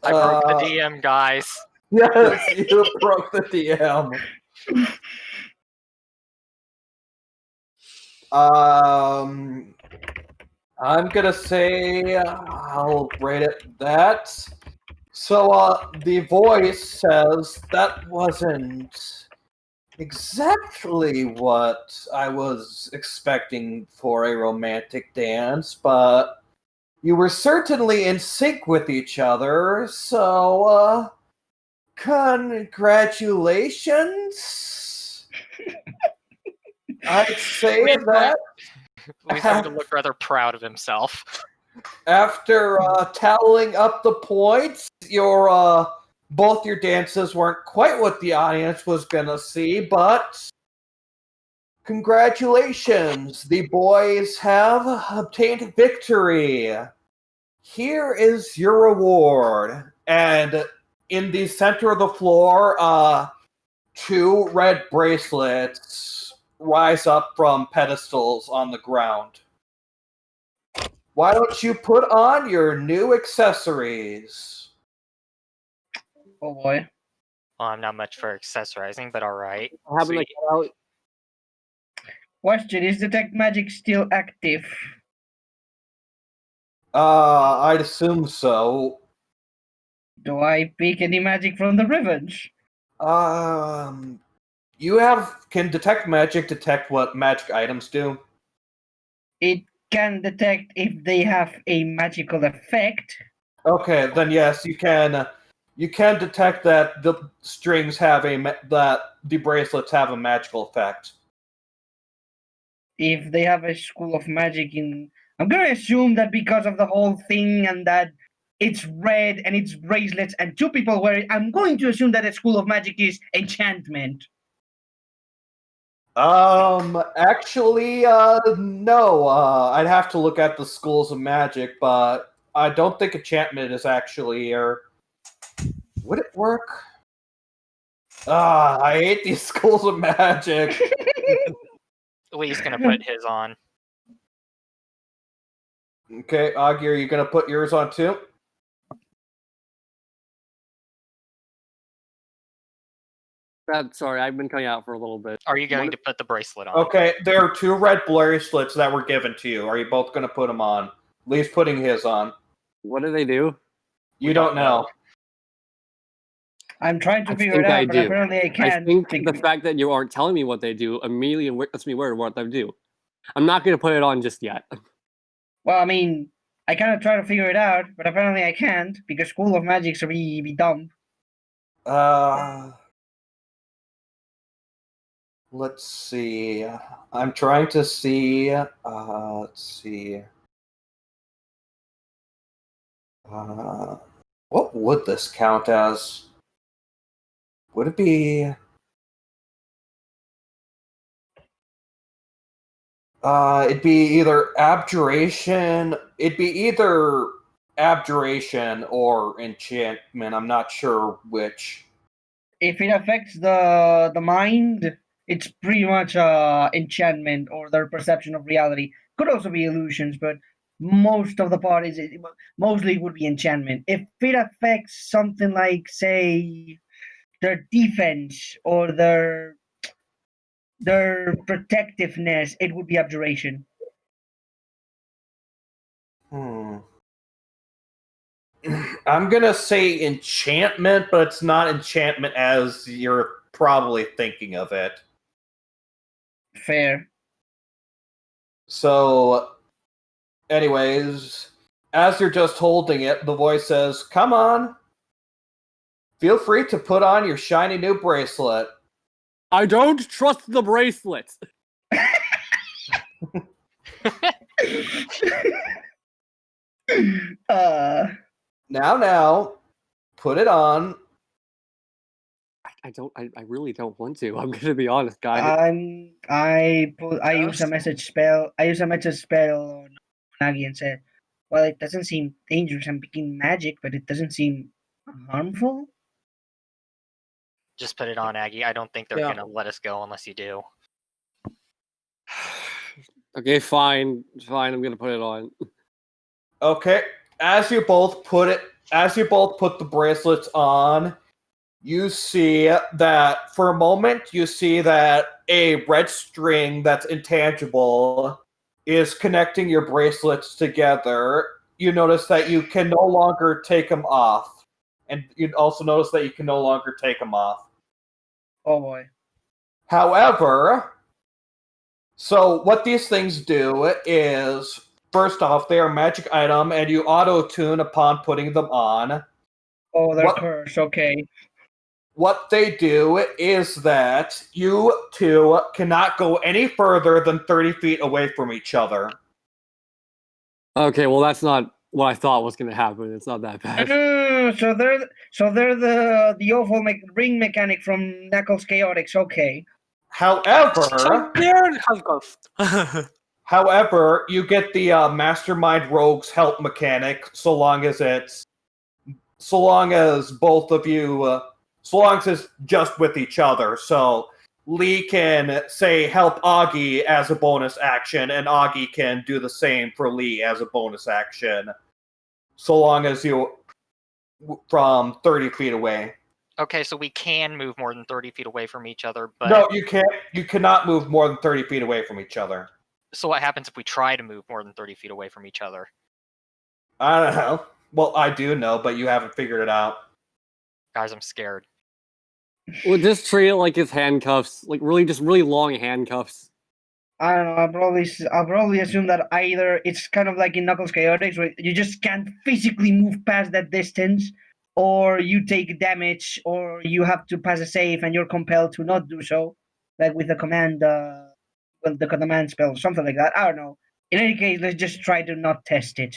I broke the DM, guys. Yes, you broke the DM. I'm gonna say I'll rate it that. So, the voice says that wasn't exactly what I was expecting for a romantic dance, but you were certainly in sync with each other, so, congratulations. I'd say that Lee's starting to look rather proud of himself. after tallying up the points, both your dances weren't quite what the audience was gonna see, but congratulations, the boys have obtained victory. Here is your reward. And in the center of the floor, 2 red bracelets rise up from pedestals on the ground. Why don't you put on your new accessories? Oh boy. Well, I'm not much for accessorizing, but all right. Having like out. Question: is detect magic still active? I'd assume so. Do I pick any magic from the revenge? You can detect magic detect what magic items do? It can detect if they have a magical effect. Okay, then yes, you can. You can detect that the strings have that the bracelets have a magical effect. If they have a school of magic in, I'm gonna assume that because of the whole thing and that it's red and it's bracelets and two people wear it, I'm going to assume that a school of magic is enchantment. Actually, no. I'd have to look at the schools of magic, but I don't think enchantment is actually. Or would it work? I hate these schools of magic. Lee's gonna put his on. Okay, Augie, are you gonna put yours on too? Sorry, I've been cutting out for a little bit. Are you going to put the bracelet on? Okay, there are 2 red blurry slits that were given to you. Are you both gonna put them on? Lee's putting his on. What do they do? You don't know. I'm trying to I figure think it out, I but do. apparently I I can't. think the fact that you aren't telling me what they do immediately lets me wonder what they do. I'm not going to put it on just yet. Well, I mean, I kind of try to figure it out, but apparently I can't because School of Magic's be dumb. Let's see. I'm trying to see. Let's see. What would this count as? Would it be? It'd be either abjuration. It'd be either abjuration or enchantment. I'm not sure which. If it affects the mind, it's pretty much enchantment or their perception of reality. Could also be illusions, but most of the parties mostly would be enchantment. If it affects something like, say, their defense or their protectiveness, it would be abjuration. I'm gonna say enchantment, but it's not enchantment as you're probably thinking of it. Fair. So, anyways, as you're just holding it, the voice says, "Come on. Feel free to put on your shiny new bracelet." I don't trust the bracelet. Now, put it on. I really don't want to. I'm gonna be honest, guys. I use a message spell. I use a message spell on Nagi and said, "Well, it doesn't seem dangerous. I'm picking magic, but it doesn't seem harmful." Just put it on, Aggie. I don't think they're gonna let us go unless you do. Okay, fine. I'm gonna put it on. Okay. As you both put the bracelets on, you see that for a moment, you see that a red string that's intangible is connecting your bracelets together. You notice that you can no longer take them off. And you also notice that you can no longer take them off. Oh boy. However, so what these things do is, first off, they are a magic item, and you auto-tune upon putting them on. Oh, they're cursed. Okay. What they do is that you two cannot go any further than 30 feet away from each other. Okay, well that's not what I thought was gonna happen. It's not that bad. So they're the awful ring mechanic from Knuckles Chaotix. Okay. However, they're handcuffed. however, you get the Mastermind Rogue's help mechanic so long as both of you, so long as it's just with each other. So Lee can say help Augie as a bonus action, and Augie can do the same for Lee as a bonus action. So long as you from 30 feet away. Okay, so we can move more than 30 feet away from each other, but... No, you can't. You cannot move more than 30 feet away from each other. So what happens if we try to move more than 30 feet away from each other? I don't know. Well, I do know, but you haven't figured it out. Guys, I'm scared. We'll just treat it like it's handcuffs, like really long handcuffs. I don't know. I'll probably assume that either it's kind of like in Knuckles Chaotix, where you just can't physically move past that distance, or you take damage, or you have to pass a save and you're compelled to not do so, like with the command, the command spell, something like that. I don't know. In any case, let's just try to not test it.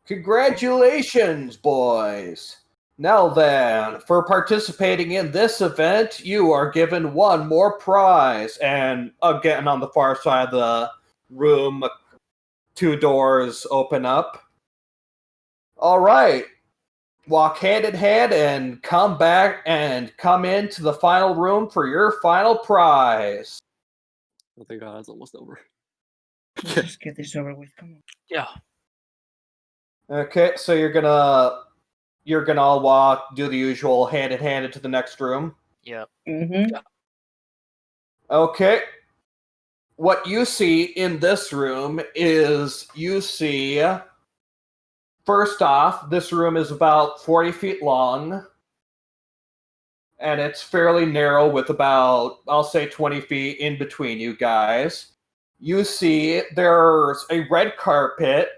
Congratulations, boys! Now then, for participating in this event, you are given one more prize. And again, on the far side of the room, 2 doors open up. All right. Walk hand in hand and come back and come into the final room for your final prize. Oh, thank God, it's almost over. Let's just get this over with. Come on. Yeah. Okay, so you're gonna all walk, do the usual hand in hand into the next room. Yep. Mm-hmm. Okay. What you see in this room is first off, this room is about 40 feet long, and it's fairly narrow with about, I'll say, 20 feet in between you guys. You see there's a red carpet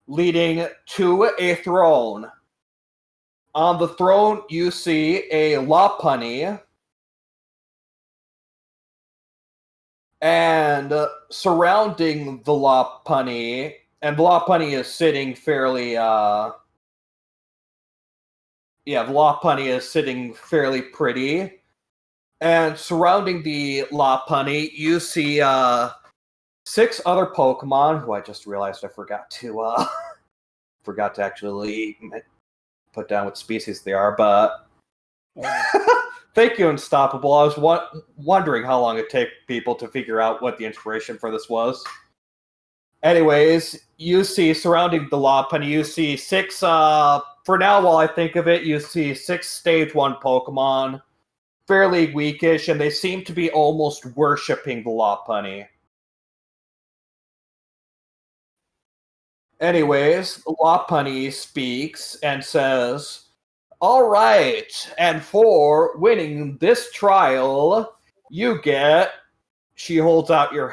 leading to a throne. On the throne, you see a Lopunny, and surrounding the Lopunny, and the Lopunny is sitting fairly, the Lopunny is sitting fairly pretty, and surrounding the Lopunny, you see 6 other Pokemon, who I just realized I forgot to actually put down what species they are, but thank you, Unstoppable. I was wondering how long it'd take people to figure out what the inspiration for this was. Anyways, you see surrounding the Lopunny, you see 6, for now while I think of it, you see 6 Stage 1 Pokemon, fairly weakish, and they seem to be almost worshipping the Lopunny. Anyways, the Lopunny speaks and says, "All right, and for winning this trial, you get..." She holds out her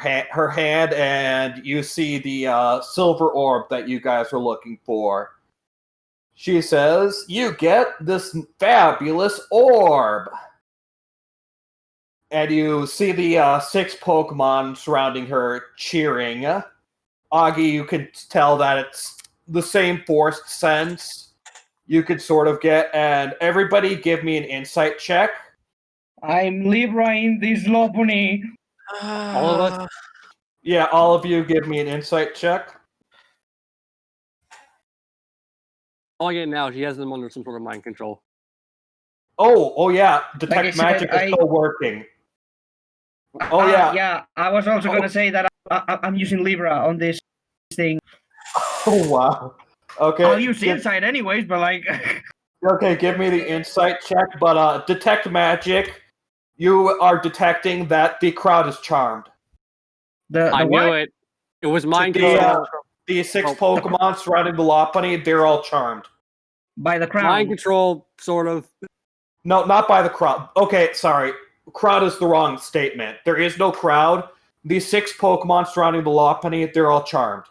hand, and you see the silver orb that you guys are looking for. She says, "You get this fabulous orb." And you see the 6 Pokemon surrounding her cheering. Augie, you can tell that it's the same forced sense you could sort of get. And everybody give me an insight check. I'm Libra in this Lopunny. All of us? Yeah, all of you give me an insight check. All I get now, she has them under some sort of mind control. Oh yeah, Like I detect said, magic is still working. Oh Yeah, I was also gonna say that I'm using Libra on this thing. Oh wow. Okay. I'll use insight anyways, but like. Okay, give me the insight check, but detect magic. You are detecting that the crowd is charmed. I knew it. It was mind control. The 6 Pokemon surrounding the Lopunny, they're all charmed. By the crowd. Mind control, sort of. No, not by the crowd. Okay, sorry. Crowd is the wrong statement. There is no crowd. The 6 Pokemon surrounding the Lopunny, they're all charmed.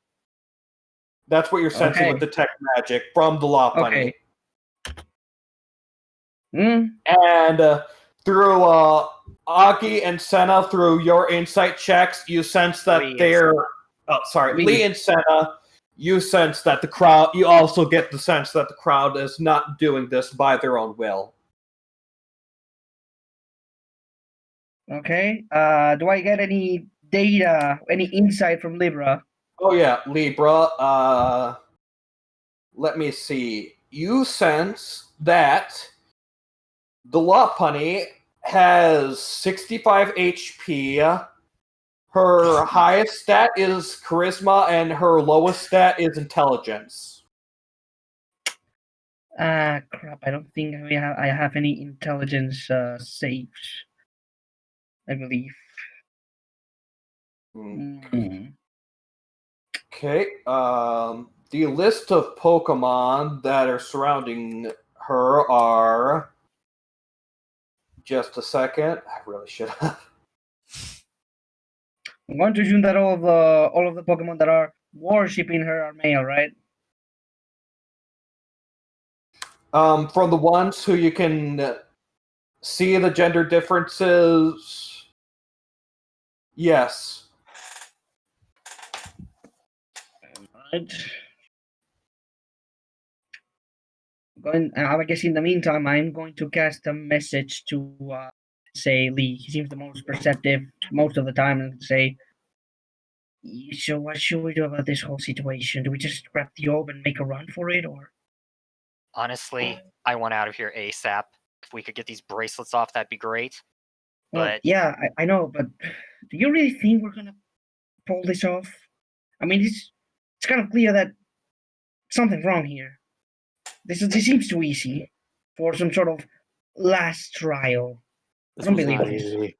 That's what you're sensing with detect magic from the Lopunny. Okay. And through Augie and Senna, through your insight checks, you sense that Lee and Senna, you sense that the crowd, you also get the sense that the crowd is not doing this by their own will. Okay. Do I get any data, any insight from Libra? Oh yeah, Libra. Let me see. You sense that the Lopunny has 65 HP. Her highest stat is Charisma, and her lowest stat is Intelligence. Crap. I don't think I have any intelligence saves. I believe. Okay. The list of Pokemon that are surrounding her are... Just a second. I really should have. I'm going to assume that all of the Pokemon that are worshipping her are male, right? From the ones who you can see the gender differences, yes. Right. I guess in the meantime, I'm going to cast a message to say Lee. He seems the most perceptive most of the time, and say, so what should we do about this whole situation? Do we just grab the orb and make a run for it, or? Honestly, I want out of here ASAP. If we could get these bracelets off, that'd be great. Well, But yeah, I know, but do you really think we're gonna pull this off? I mean, it's kind of clear that something's wrong here. This seems too easy for some sort of last trial. I This don't was believe not this. easy.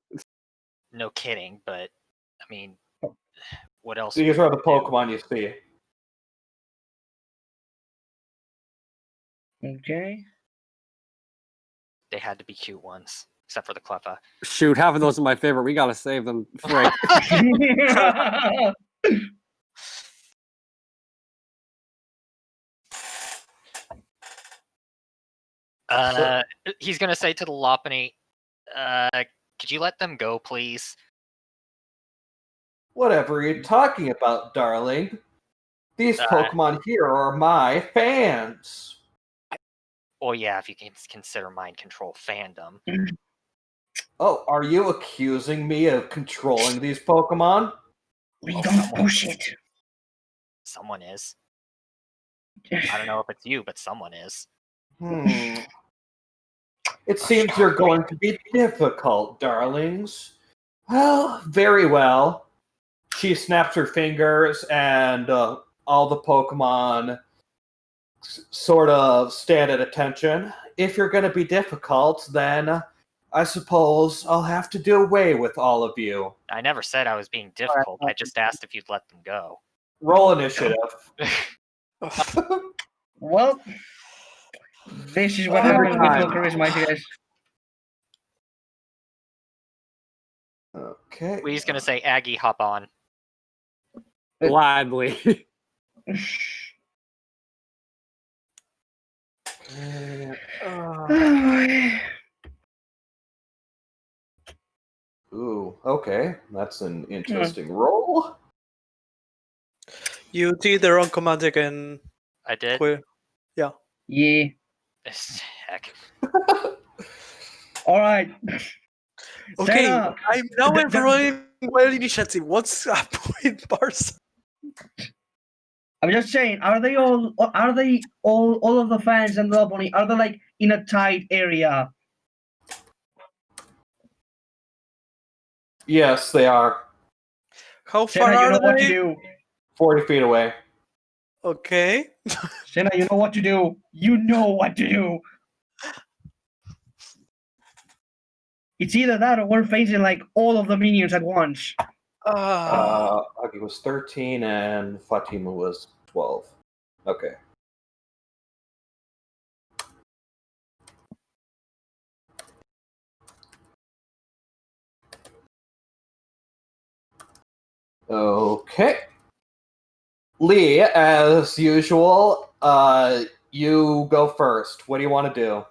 no kidding. But I mean, what else? These are the would we do? Pokemon you see. Okay. They had to be cute ones, except for the Cleffa. Shoot, half of those are my favorite. We gotta save them. Frick. He's gonna say to the Lopunny, could you let them go, please? Whatever are you talking about, darling? These Uh, Pokemon here are my fans. Well, yeah, if you can consider mind control fandom. Oh, are you accusing me of controlling these Pokemon? We Oh, don't push it. Someone is. I don't know if it's you, but someone is. It seems you're going to be difficult, darlings. Well, very well. She snaps her fingers, and all the Pokemon sort of stand at attention. If you're going to be difficult, then I suppose I'll have to do away with all of you. I never said I was being difficult. I just asked if you'd let them go. Roll initiative. Well, this is what happens with no charisma, you guys. Okay. Lee's gonna say, Aggie, hop on. Gladly. Ooh, okay. That's an interesting roll. You did the wrong command again. I did. Quil. Yeah. Heck. All right. Okay, Senna, I'm now enrolling well initiative. What's up with Barca? I'm just saying, are they all of the fans and the Lopunny, are they like in a tight area? Yes, they are. How far Senna, you are know what to they? do. 40 feet away. Okay. Senna, you know what to do. You know what to do. It's either that or we're facing like all of the minions at once. Agi was 13 and Fatima was 12. Okay. Okay. Lee, as usual, you go first. What do you want to do?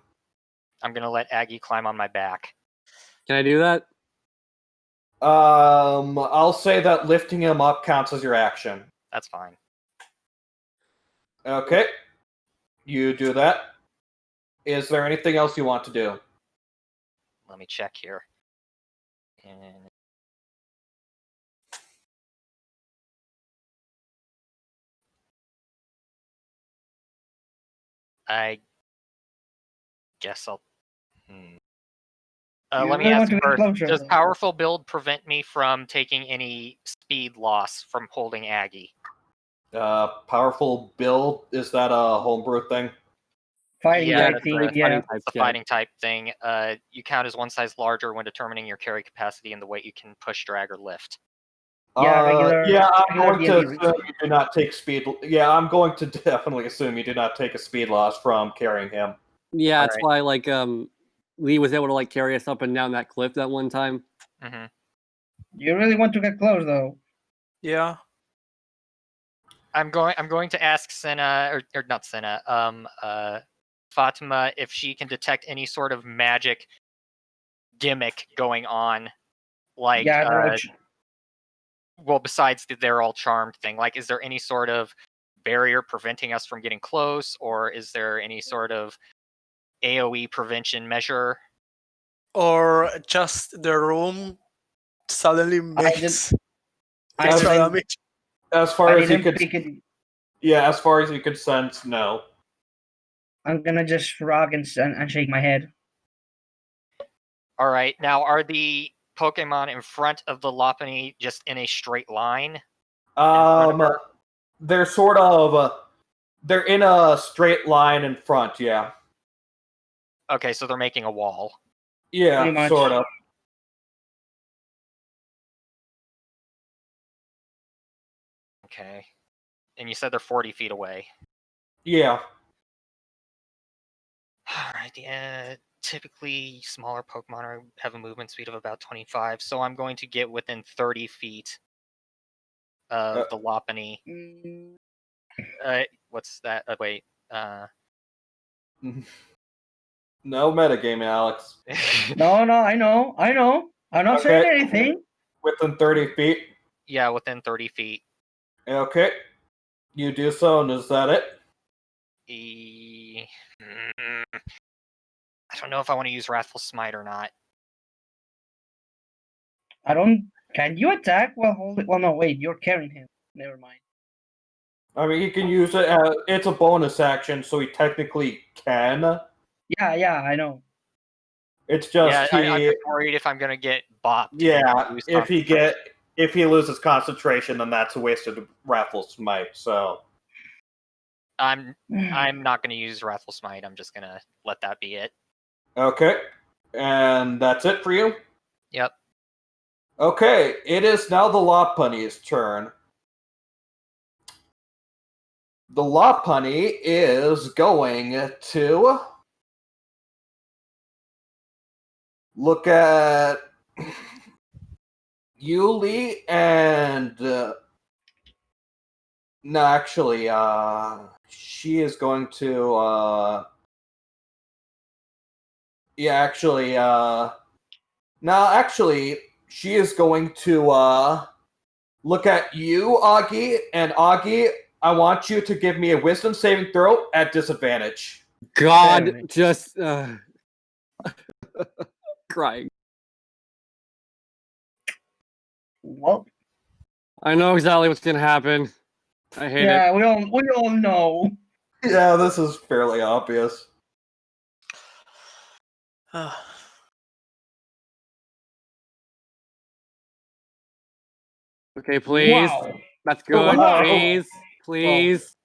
I'm gonna let Aggie climb on my back. Can I do that? I'll say that lifting him up counts as your action. That's fine. Okay. You do that. Is there anything else you want to do? Let me check here. And I guess I'll. You Let me really ask want to get first. closer, Does though. powerful build prevent me from taking any speed loss from holding Aggie? Powerful build, is that a homebrew thing? Fighting Yeah, type that's thing, a yeah. Type, It's a yeah. fighting type thing. You count as one size larger when determining your carry capacity and the weight you can push, drag, or lift. Yeah, regular. Yeah, I'm regular going to D&D. assume you do not take speed. Yeah, I'm going to definitely assume you do not take a speed loss from carrying him. Yeah, that's Alright. why Lee was able to carry us up and down that cliff that one time. Mm-hmm. You really want to get close, though. Yeah. I'm going to ask Senna or not Senna, Fatima if she can detect any sort of magic gimmick going on, like Yeah, well, besides the they're all charmed thing. Like, is there any sort of barrier preventing us from getting close, or is there any sort of AOE prevention measure? Or just the room suddenly I didn't. makes I extra didn't. damage. As I far as you didn't could, pick it. yeah, as far as you could sense, no. I'm gonna just shrug and shake my head. All right. Now, are the Pokemon in front of the Lopunny just in a straight line? front of her? They're sort of, they're in a straight line in front. Yeah, Okay, so they're making a wall. yeah, Pretty much. sort of. Okay. And you said they're 40 feet away. Yeah. Alright, yeah. Typically, smaller Pokemon have a movement speed of about 25, so I'm going to get within 30 feet of the Lopunny. Mm, What's that? Wait. No metagame, Alex. No, I know. I'm not saying Okay. anything. Within 30 feet. Yeah, within 30 feet. Okay. You do so, and is that it? I don't know if I want to use Wrathful Smite or not. I don't. Can you attack while holding? Well, no, wait. You're carrying him. Never mind. I mean, he can use it as, it's a bonus action, so he technically can. Yeah, I know. It's just Yeah, I'm just worried if I'm gonna get bopped. yeah, lose if he loses concentration, then that's a wasted Wrathful Smite, so I'm not gonna use Wrathful Smite. I'm just gonna let that be it. okay. And that's it for you? Yep. Okay, it is now the Lopunny's turn. The Lopunny is going to look at Yuli and no, actually, she is going to yeah, actually, no, actually, she is going to look at you, Augie, and Augie, I want you to give me a wisdom saving throw at disadvantage. God, Certainly. just crying. Well, I know exactly what's gonna happen. I hate it. yeah, we all know. Yeah, this is fairly obvious. Okay, please. Wow. That's good. Wow. Please, please.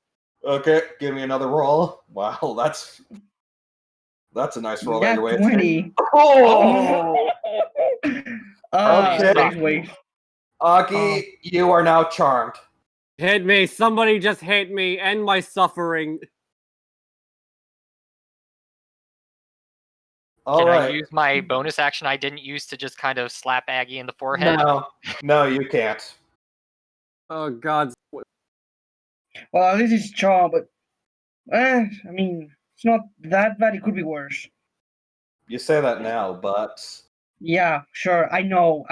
Okay, give me another roll. Wow, that's a nice roll that Nat you're wasting. 20. Oh! Okay. Thanks, wait. Augie, you are now charmed. Hit me. Somebody just hit me. End my suffering. All Can I right. use my bonus action I didn't use to just kind of slap Aggie in the forehead? No, you can't. Oh God. Well, this is charm, but I mean, it's not that bad. It could be worse. You say that now, but Yeah, sure. I know.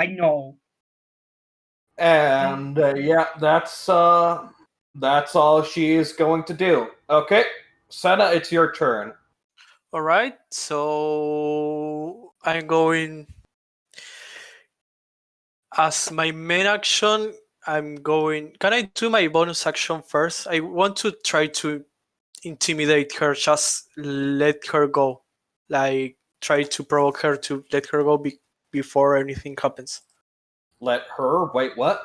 and yeah, that's all she's going to do. Okay, Senna, it's your turn. All right, so I'm going as my main action. I'm going. Can I do my bonus action first? I want to try to intimidate her. Just let her go. Like try to provoke her to let her go before anything happens. Let her wait. What?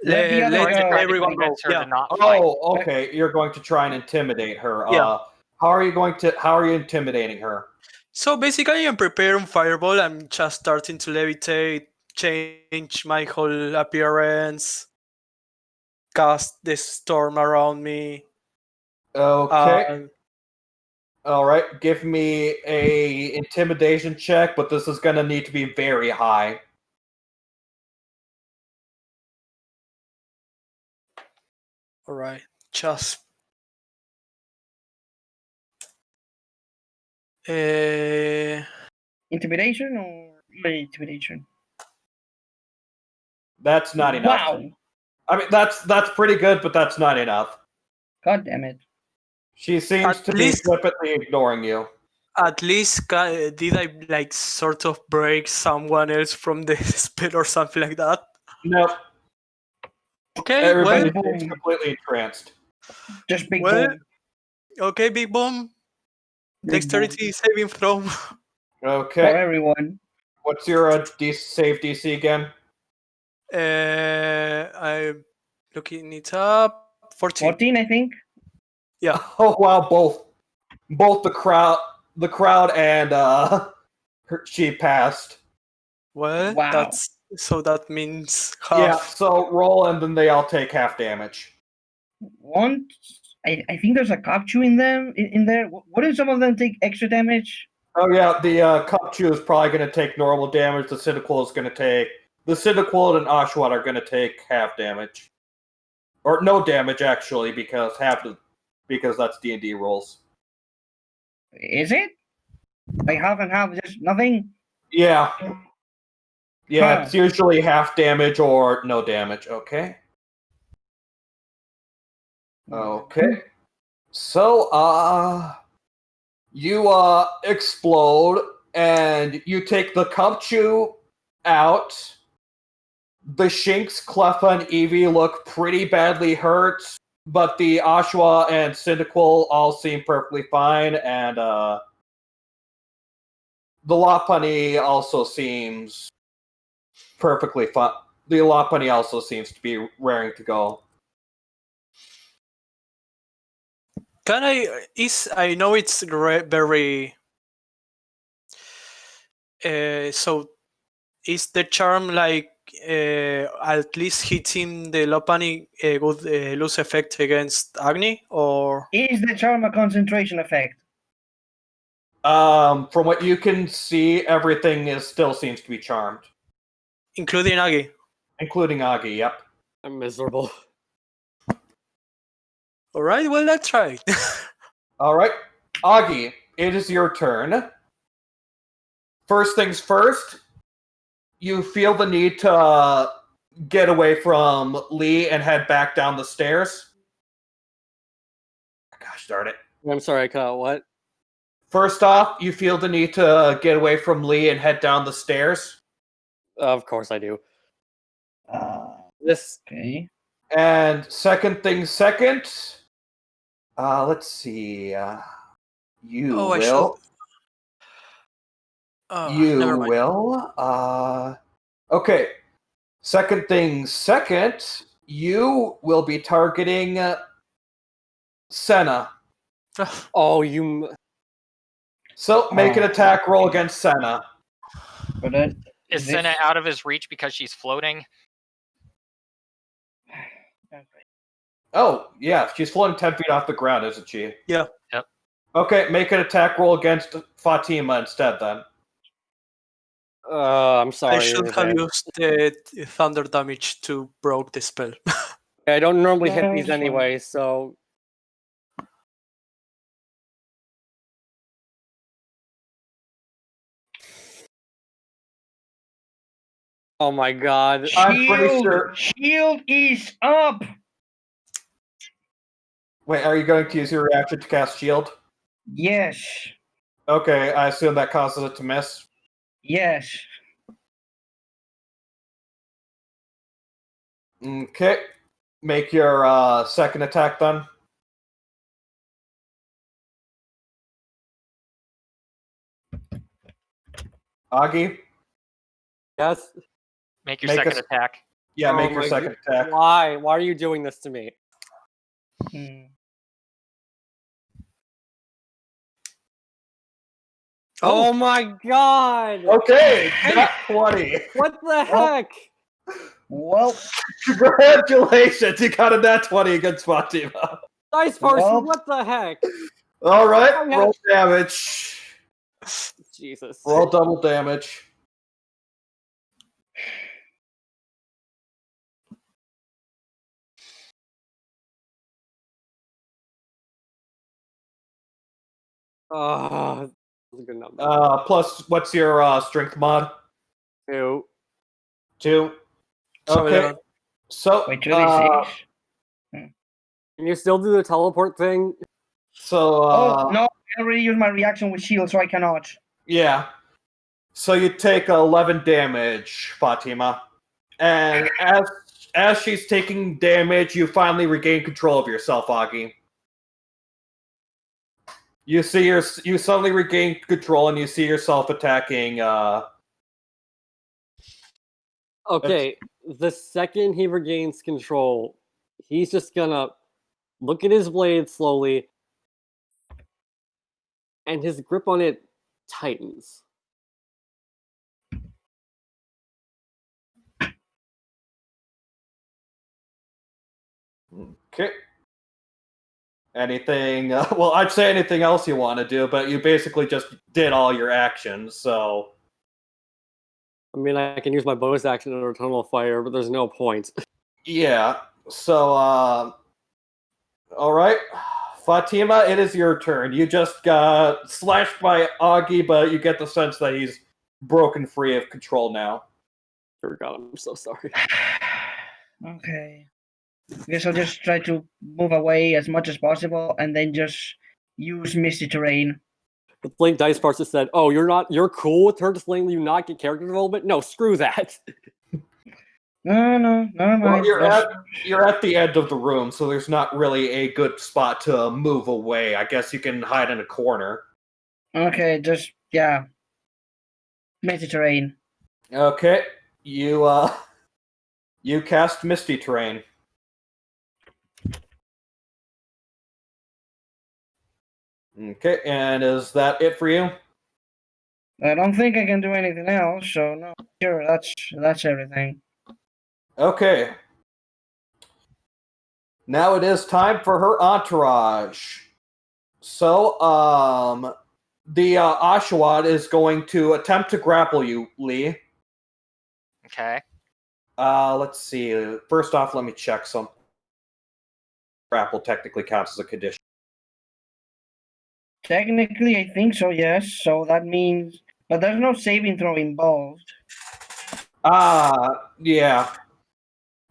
Let the other Let go. everyone go. Convince her Yeah. to not fight. Oh, okay. You're going to try and intimidate her. Yeah. How are you intimidating her? So basically, I'm preparing fireball. I'm just starting to levitate, change my whole appearance, cast the storm around me. Okay. All right. Give me a intimidation check, but this is going to need to be very high. All right. Just. Intimidation or intimidation? That's not enough. Wow. I mean, that's pretty good, but that's not enough. God damn it. She seems At to least- be flippantly ignoring you. At least did I like sort of break someone else from the spell or something like that? Nope. Okay, Everybody well, seems completely entranced. Just big Well, boom. okay, Big Boom. Big Dexterity saving throw. For Okay. everyone. What's your save DC again? I'm looking it up. 14. 14, I think. Yeah. Oh wow, both the crowd and she passed. Well, Wow. that means Yeah, half. so roll and then they all take half damage. One, I think there's a capture in them in there. Wouldn't some of them take extra damage? Oh yeah, the Kupchu is probably going to take normal damage. The Cyndaquil is going to take... The Cyndaquil and Oshawott are going to take half damage. Or no damage, actually, because that's D&D rolls. Is it? Like half and half, just nothing? Yeah. Yeah, Huh. it's usually half damage or no damage. Okay. Okay. So, you explode and you take the Kupchu out. The Shinx, Cleffa, and Eevee look pretty badly hurt, but the Oshawott and Cyndaquil all seem perfectly fine, and the Lopunny also seems perfectly fine. The Lopunny also seems to be raring to go. Can I know it's very. So is the charm like at least hitting the Lopunny would lose effect against Agni, or Is the charm a concentration effect? From what you can see, everything still seems to be charmed, including Agni? including Agi. Yep. I'm miserable. All right, well, let's try it. All right, Agi, it is your turn. First things first, you feel the need to get away from Lee and head back down the stairs. Gosh darn it. I'm sorry, I cut out what? First off, you feel the need to get away from Lee and head down the stairs. Of course I do. Uh, This okay. And second things second, let's see. You Oh, I will. should. Never mind. Okay. Second things second, you will be targeting Senna. oh you So make an attack roll against Senna. But that Is this- Senna out of his reach because she's floating? Oh, yeah, she's floating 10 feet off the ground, isn't she? Yeah. Yep. Okay, make an attack roll against Fatima instead, then. I'm sorry. I should have Revenge. used the thunder damage to broke the spell. I don't normally hit No, these it's fine. anyway, so oh my god. I'm pretty Shield! sure- Shield is up! Wait, are you going to use your reaction to cast Shield? Yes. Okay, I assume that causes it to miss. Yes. Okay. Make your second attack, then. Agi? Yes. Make your Make second us- attack. Yeah, Oh make your my second God. attack. Why? Why are you doing this to me? Hmm. Oh my god! Okay, not 20. What the Well- heck? Well, Congratulations, you got a nat 20 against Fatima. Dice person, Well- what the heck? All right, Oh, yeah. roll damage. Jesus. Roll double damage. that's a good number. Plus, what's your strength mod? 2. 2. So Okay. 11. So, Wait, 2d6? Can you still do the teleport thing? Oh, no, I already used my reaction with shield, so I cannot. yeah. So you take 11 damage, Fatima. And as she's taking damage, you finally regain control of yourself, Augie. You suddenly regain control, and you see yourself attacking. Okay, the second he regains control, he's just gonna look at his blade slowly, and his grip on it tightens. Okay. Anything? Well, I'd say anything else you want to do, but you basically just did all your actions. So I mean, I can use my bonus action under Tunnel of Fire, but there's no point. yeah. So all right, Fatima, it is your turn. You just got slashed by Augie, but you get the sense that he's broken free of control now. Oh God, I'm so sorry. Okay. I guess I'll just try to move away as much as possible and then just use Misty Terrain. The Blink Dice Parts just said, "Oh, you're cool with her just letting you not get character development? No, screw that." No, never Well, mind. you're at the end of the room, so there's not really a good spot to move away. I guess you can hide in a corner. Okay, just, yeah. Misty Terrain. Okay, you cast Misty Terrain. Okay, and is that it for you? I don't think I can do anything else, so no. Sure, that's everything. Okay. Now it is time for her entourage. So, the Oshawott is going to attempt to grapple you, Lee. Okay. Let's see. First off, let me check some. Grapple technically counts as a condition. Technically, I think so, yes. So that means... But there's no saving throw involved. Yeah.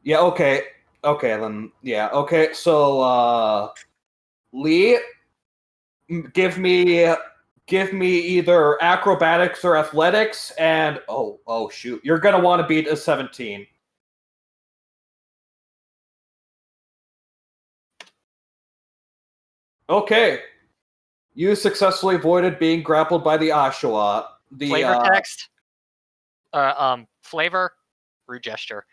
Yeah, okay. Okay, then, yeah. Okay, so, Lee, give me either acrobatics or athletics, and oh shoot, you're gonna want to beat a 17. Okay, you successfully avoided being grappled by the Oshawott. The Flavor text. Flavor. Rude gesture.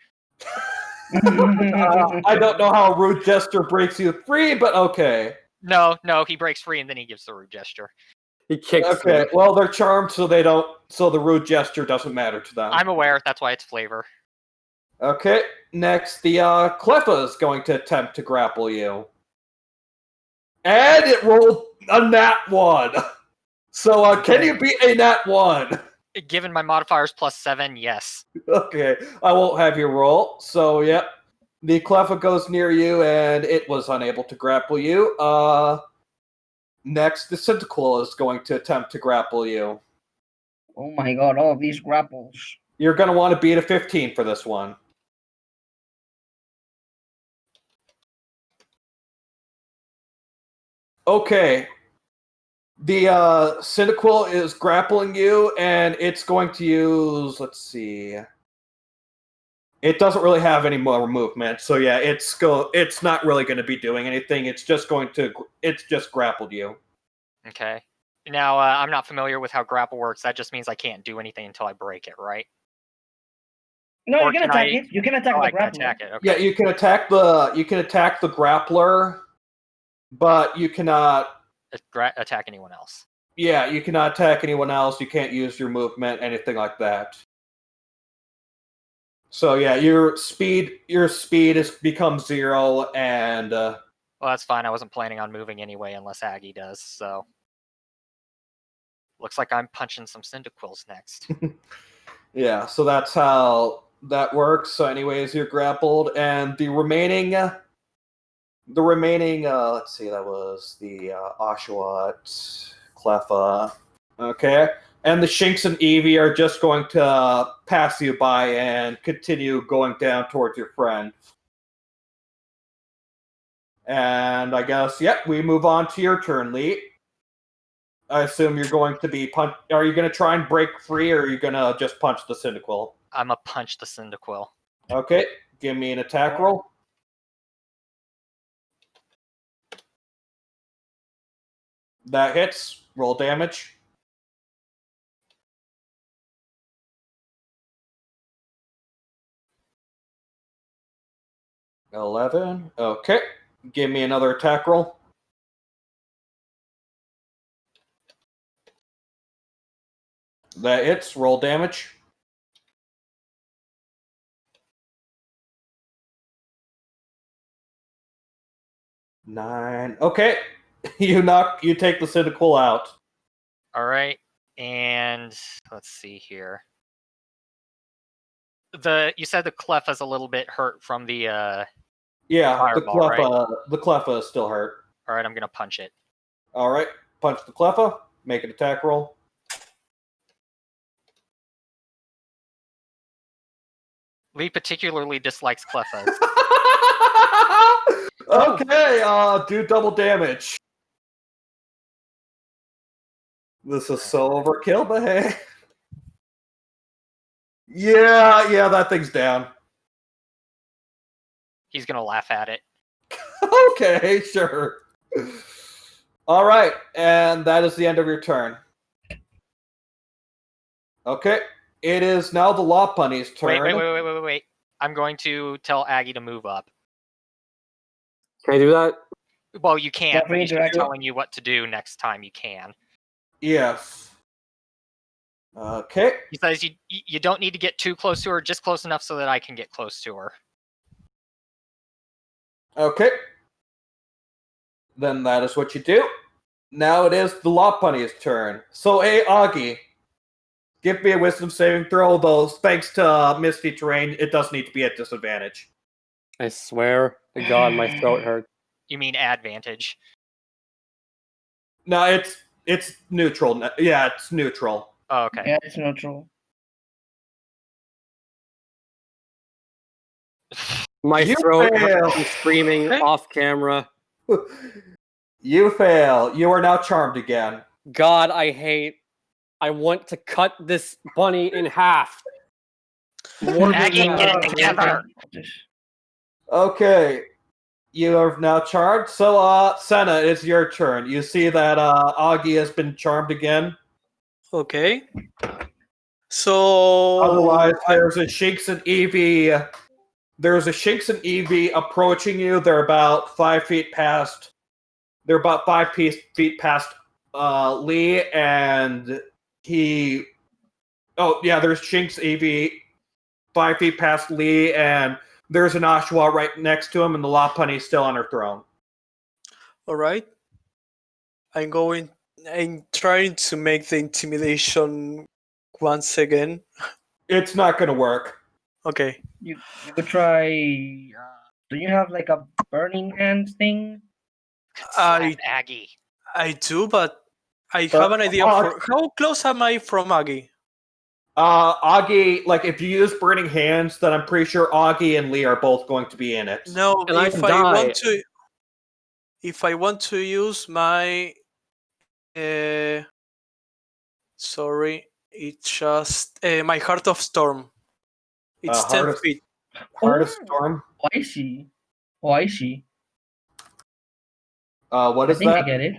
I don't know how a rude gesture breaks you free, but okay. No, he breaks free and then he gives the rude gesture. He kicks. Okay, them. well they're charmed, so the rude gesture doesn't matter to them. I'm aware. That's why it's flavor. Okay, next the Cleffa is going to attempt to grapple you. And it rolled a nat 1. So can you beat a nat 1? Given my modifiers +7, yes. Okay, I won't have you roll. So yep. The Cleffa goes near you and it was unable to grapple you. Next, the Cyndaquil is going to attempt to grapple you. Oh my god, all of these grapples. You're going to want to beat a 15 for this one. Okay. The Cyndaquil is grappling you, and it's going to use... Let's see... It doesn't really have any more movement, so yeah, it's not really going to be doing anything. It's just grappled you. Okay. Now, I'm not familiar with how grapple works. That just means I can't do anything until I break it, right? No, Or you can can attack I- it. You can attack Oh, the I can grappler. attack it. Okay. Yeah, you can attack the grappler, but you cannot. Attack anyone else. Yeah, you cannot attack anyone else. You can't use your movement, anything like that. So yeah, your speed has become 0, and Well, that's fine. I wasn't planning on moving anyway, unless Aggie does. So, looks like I'm punching some Cyndaquils next. yeah, so that's how that works. So, anyways, you're grappled, and the remaining. Let's see, that was the Oshawott. Cleffa. Okay. And the Shinx and Eevee are just going to pass you by and continue going down towards your friend. And I guess, we move on to your turn, Lee. I assume you're going to be Are you going to try and break free, or are you going to just punch the Cyndaquil? I'm a punch the Cyndaquil. Okay, give me an attack roll. That hits. Roll damage. $11. Okay. Give me another attack roll. That hits. Roll damage. $9. Okay. You take the Cyndaquil out. All right, and let's see here. You said the Cleffa's a little bit hurt from the Yeah, fireball, the Cleffa is still hurt. All right, I'm gonna punch it. All right, punch the Cleffa. Make an attack roll. Lee particularly dislikes Cleffas. Okay, do double damage. This is so overkill, but hey. Yeah, that thing's down. He's gonna laugh at it. Okay, sure. All right, and that is the end of your turn. Okay, it is now the Lopunny's turn. Wait. I'm going to tell Aggie to move up. Can I do that? Well, you can't, Yeah, but he's just redirect. telling you what to do next time you can. Yes. Okay. He says you don't need to get too close to her, just close enough so that I can get close to her. Okay. Then that is what you do. Now it is the Lopunny's turn. So, hey, Augie, give me a wisdom saving throw, though thanks to Misty Terrain, it does need to be at disadvantage. I swear to God, my throat hurts. You mean advantage? No, it's neutral. Yeah, it's neutral. Oh, okay. Yeah, it's neutral. My You throat fail. hurts from screaming off camera. You fail. You are now charmed again. God, I want to cut this bunny in half. Aggie, get it together. Okay. You are now charmed. So, Senna, it's your turn. You see that Augie has been charmed again. Okay. So Otherwise, there's a Shinx and Eevee. There's a Shinx and Eevee approaching you. They're about 5 feet past. They're about 5 feet past Lee, and he. Oh yeah, there's Shinx Eevee 5 feet past Lee, and there's an Oshawa right next to him, and the Lopunny's still on her throne. all right. I'm trying to make the intimidation once again. It's not going to work. Okay. You could try. Do you have like a burning hand thing? I Aggie. I do, but I have an idea for how close am I from Aggie? Augie, like if you use Burning Hands, then I'm pretty sure Augie and Lee are both going to be in it. No, And I if die. I want to use my sorry, it's just my Heart of Storm. It's 10 feet. Heart of Storm. Oh, I see. Oh, I see. What I is think I that? get it.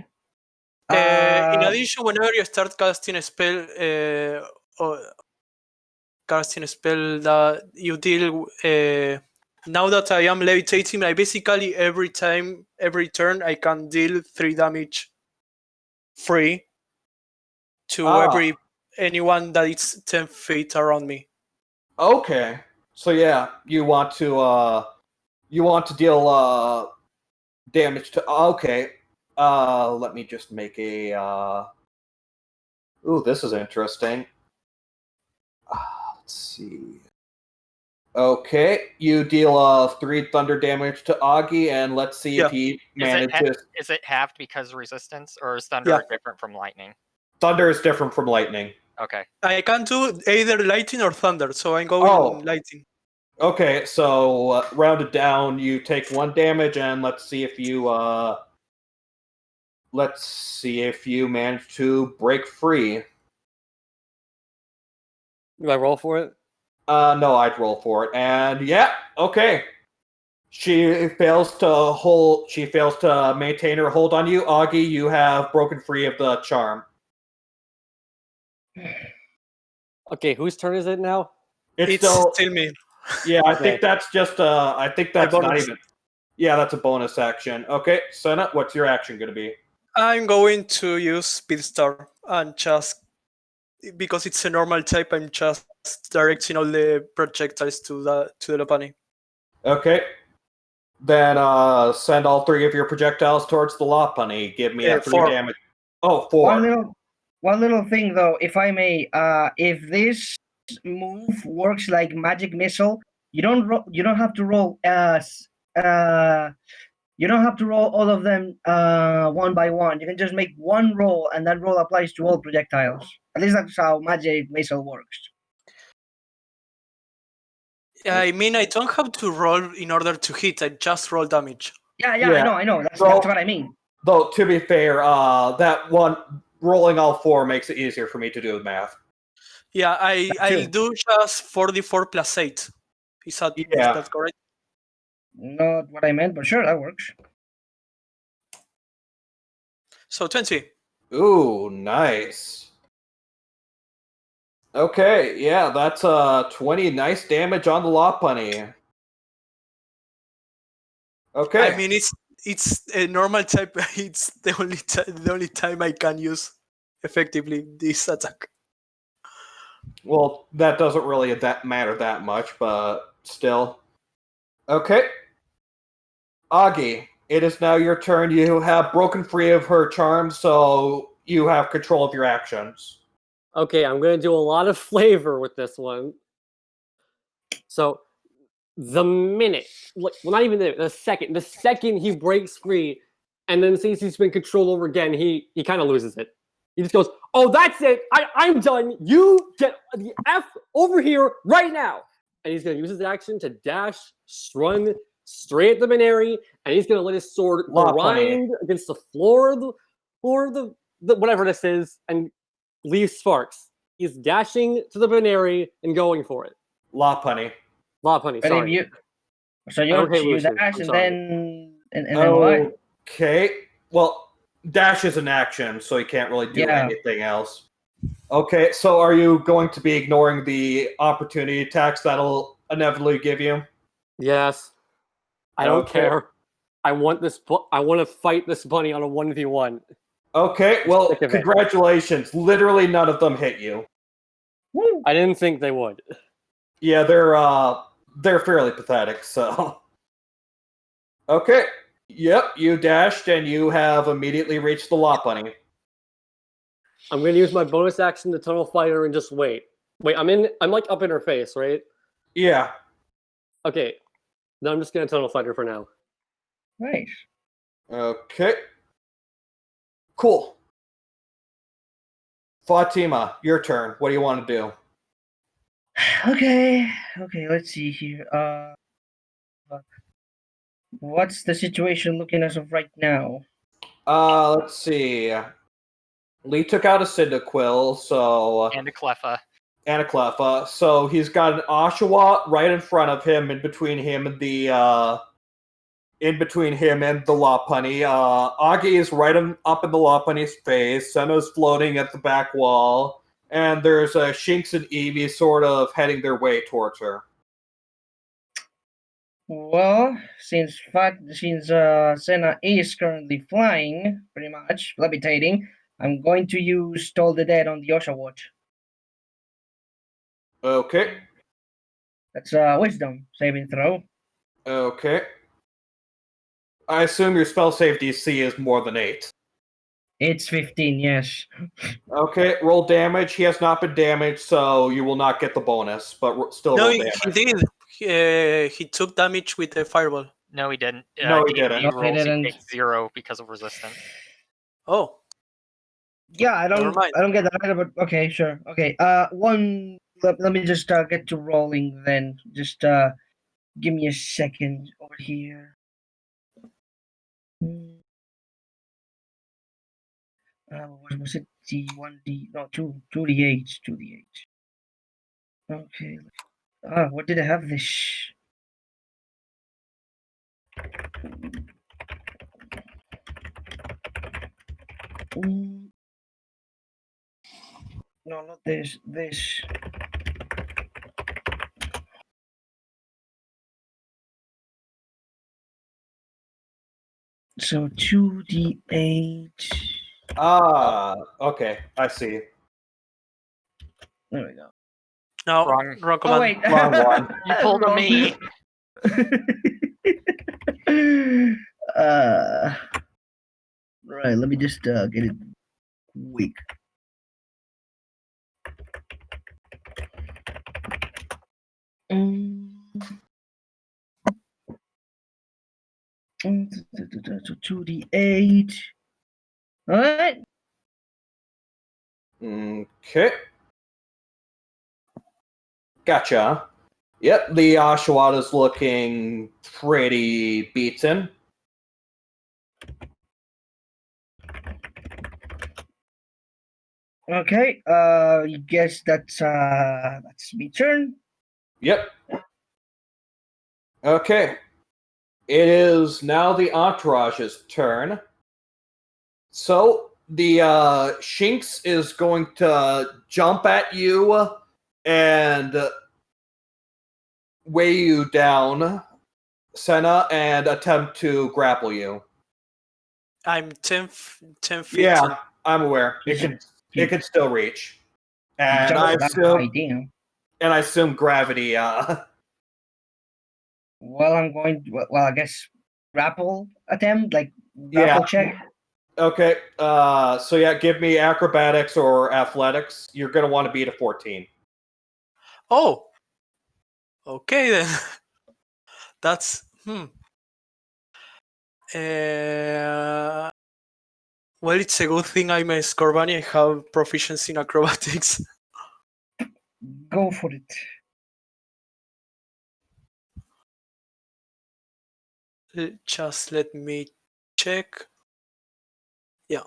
In addition, whenever you start casting a spell, or casting a spell that you deal. Now that I am levitating, I basically every turn, I can deal 3 damage free to anyone that is 10 feet around me. Okay. So yeah, you want to deal damage to. Okay. Let me just make a. Ooh, this is interesting. Let's see. Okay, you deal 3 thunder damage to Augie, and let's see if he manages. Is it halved because of resistance, or is thunder Yeah. different from lightning? Thunder is different from lightning. Okay. I can do either lightning or thunder, so I'm going Oh. lightning. Okay, so rounded down, you take 1 damage, and let's see if you manage to break free. Do I roll for it? No, I'd roll for it, and yeah, okay. She fails to maintain her hold on you. Augie, you have broken free of the charm. Okay, whose turn is it now? It's still me. Yeah, I Okay. think that's just I think that's not bonus. even. Yeah, that's a bonus action. Okay, Senna, what's your action going to be? I'm going to use Speedstar and just because it's a normal type, I'm just directing all the projectiles to the Lopunny. Okay. Then send all 3 of your projectiles towards the Lopunny. Give me a 3 4. damage. Oh, 4. One little thing though, if I may, if this move works like magic missile, you don't have to roll you don't have to roll all of them one by one. You can just make one roll, and that roll applies to all projectiles. At least that's how magic missile works. I mean, I don't have to roll in order to hit. I just roll damage. Yeah, Yeah. I know. That's So- what I mean. Though, to be fair, that one, rolling all 4 makes it easier for me to do the math. Yeah, I'll do just 44 plus 8. Is Yeah. that correct? Not what I meant, but sure, that works. So 20. Ooh, nice. Okay, yeah, that's 20 nice damage on the Lopunny. Okay. I mean, it's a normal type. It's the only time I can use effectively this attack. Well, that doesn't really matter that much, but still. Okay. Augie, it is now your turn. You have broken free of her charm, so you have control of your actions. Okay, I'm gonna do a lot of flavor with this one. So the minute, well, not even the second he breaks free, and then sees he's been controlled over again, he kind of loses it. He just goes, "Oh, that's it. I'm done. You get the F over here right now." And he's gonna use his action to dash, run straight at the Minari, and he's gonna let his sword grind against the floor of the whatever this is, and leave sparks. He's dashing to the Minari and going for it. Lopunny. Lopunny, But sorry. so you Lucian, dash I'm and sorry. then what? Okay. Well, dash is an action, so you can't really do anything else. Okay, so are you going to be ignoring the opportunity attacks that'll inevitably give you? Yes. I don't Okay. care. I want this. I want to fight this bunny on a 1v1. Okay, well, Sick of it. congratulations. Literally none of them hit you. Woo! I didn't think they would. Yeah, they're fairly pathetic, so. Okay. Yep, you dashed and you have immediately reached the Lopunny. I'm gonna use my bonus action to tunnel fighter and just wait. Wait, I'm like up in her face, right? Yeah. Okay. Then I'm just gonna tunnel fighter for now. Nice. Okay. Cool. Fatima, your turn. What do you want to do? Okay, let's see here. What's the situation looking as of right now? Let's see. Lee took out a Cyndaquil, so And a Cleffa. and a Cleffa. So he's got an Oshawott right in front of him, in between him and the Lopunny. Augie is right up in the Lopunny's face. Senna's floating at the back wall, and there's Shinx and Eevee sort of heading their way towards her. Well, since Senna is currently flying, pretty much levitating, I'm going to use Toll the Dead on the Oshawott. Okay. That's Wisdom saving throw. Okay. I assume your spell save DC is more than 8. It's 15, yes. Okay, roll damage. He has not been damaged, so you will not get the bonus, but still No, roll he damage. did. He took damage with the fireball. No, he didn't. No, he D&D didn't. No, he rolls, didn't. he takes 0 because of resistance. Oh, Yeah, I never don't mind. get that either, but okay, sure. Okay. Let me just get to rolling then. Just give me a second over here. What was it? D1D, no, 2D8, 2D8. Okay. What did I have this? Mm, no, not this. This. So 2D8. Okay, I see. There we go. No, Wrong. wrong Oh command. wait, Wrong one. You pulled a Wrong. me. Right. Let me just get it quick. So 2D8. All right. Okay. Gotcha. Yep, the Oshawott is looking pretty beaten. Okay. You guess that's me turn. Yep. Okay. It is now the Entourage's turn. So the Shinx is going to jump at you and weigh you down, Senna, and attempt to grapple you. I'm 10 feet. Yeah, I'm aware. It can still reach. And I assume gravity. Well, I'm going. Well, I guess grapple attempt, like grapple check. Okay. So yeah, give me acrobatics or athletics. You're gonna want to beat a 14. Oh, okay then. That's well, it's a good thing I'm a Scorbunny. I have proficiency in acrobatics. Go for it. Just let me check. Yeah.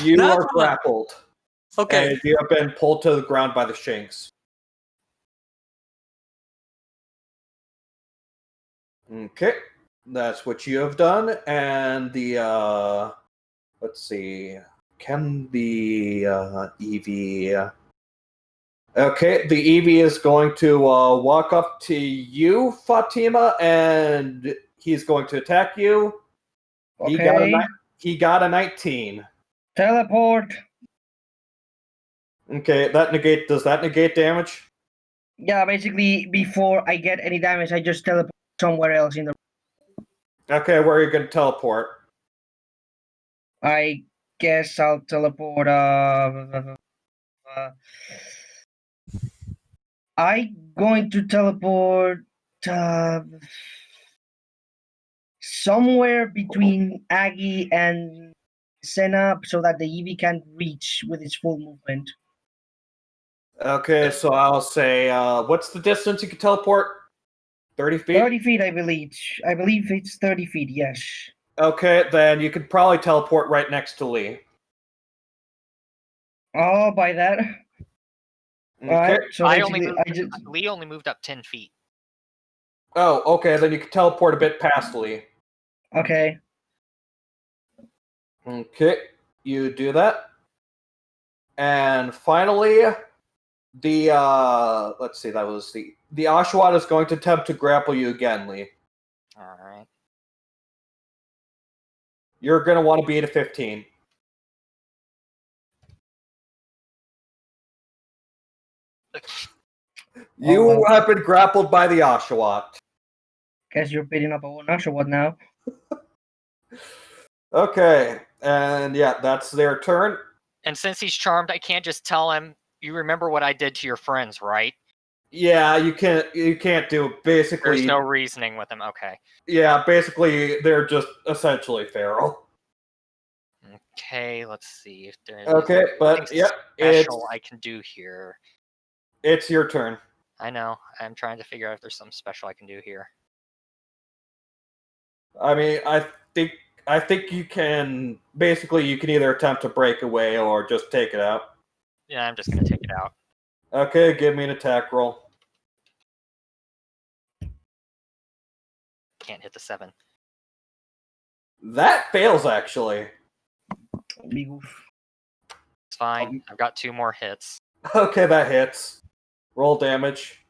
You That are one. grappled. Okay. And you have been pulled to the ground by the Shinx. Okay. That's what you have done. And the let's see. Can the Eevee okay, the Eevee is going to walk up to you, Fatima, and he's going to attack you. Okay. He got a 19. Teleport. Okay, does that negate damage? Yeah, basically, before I get any damage, I just teleport somewhere else in the. Okay, where are you going to teleport? I guess I'll teleport. I'm going to teleport somewhere between Aggie and Senna, so that the Eevee can't reach with its full movement. Okay, so I'll say, what's the distance you can teleport? 30 feet? 30 feet, I believe. I believe it's 30 feet, yes. Okay, then you could probably teleport right next to Lee. Oh, by that. Okay. Alright, so basically, Lee only moved up 10 feet. Oh, okay, then you can teleport a bit past Lee. Okay. Okay, you do that. And finally, the let's see, that was the Oshawott is going to attempt to grapple you again, Lee. Alright. You're gonna want to beat a 15. You have been grappled by the Oshawott. Guess you're beating up a whole Oshawott now. Okay, and yeah, that's their turn. And since he's charmed, I can't just tell him, You remember what I did to your friends, right? Yeah, you can't do basically. There's no reasoning with them. Okay. Yeah, basically they're just essentially feral. Okay, let's see if there's Okay, but anything yep, special I can do here. it's your turn. I know. I'm trying to figure out if there's something special I can do here. I mean, I think you can either attempt to break away or just take it out. Yeah, I'm just gonna take it out. Okay, give me an attack roll. Can't hit the 7. That fails actually. Big oof. It's fine. I've got 2 more hits. Okay, that hits. Roll damage.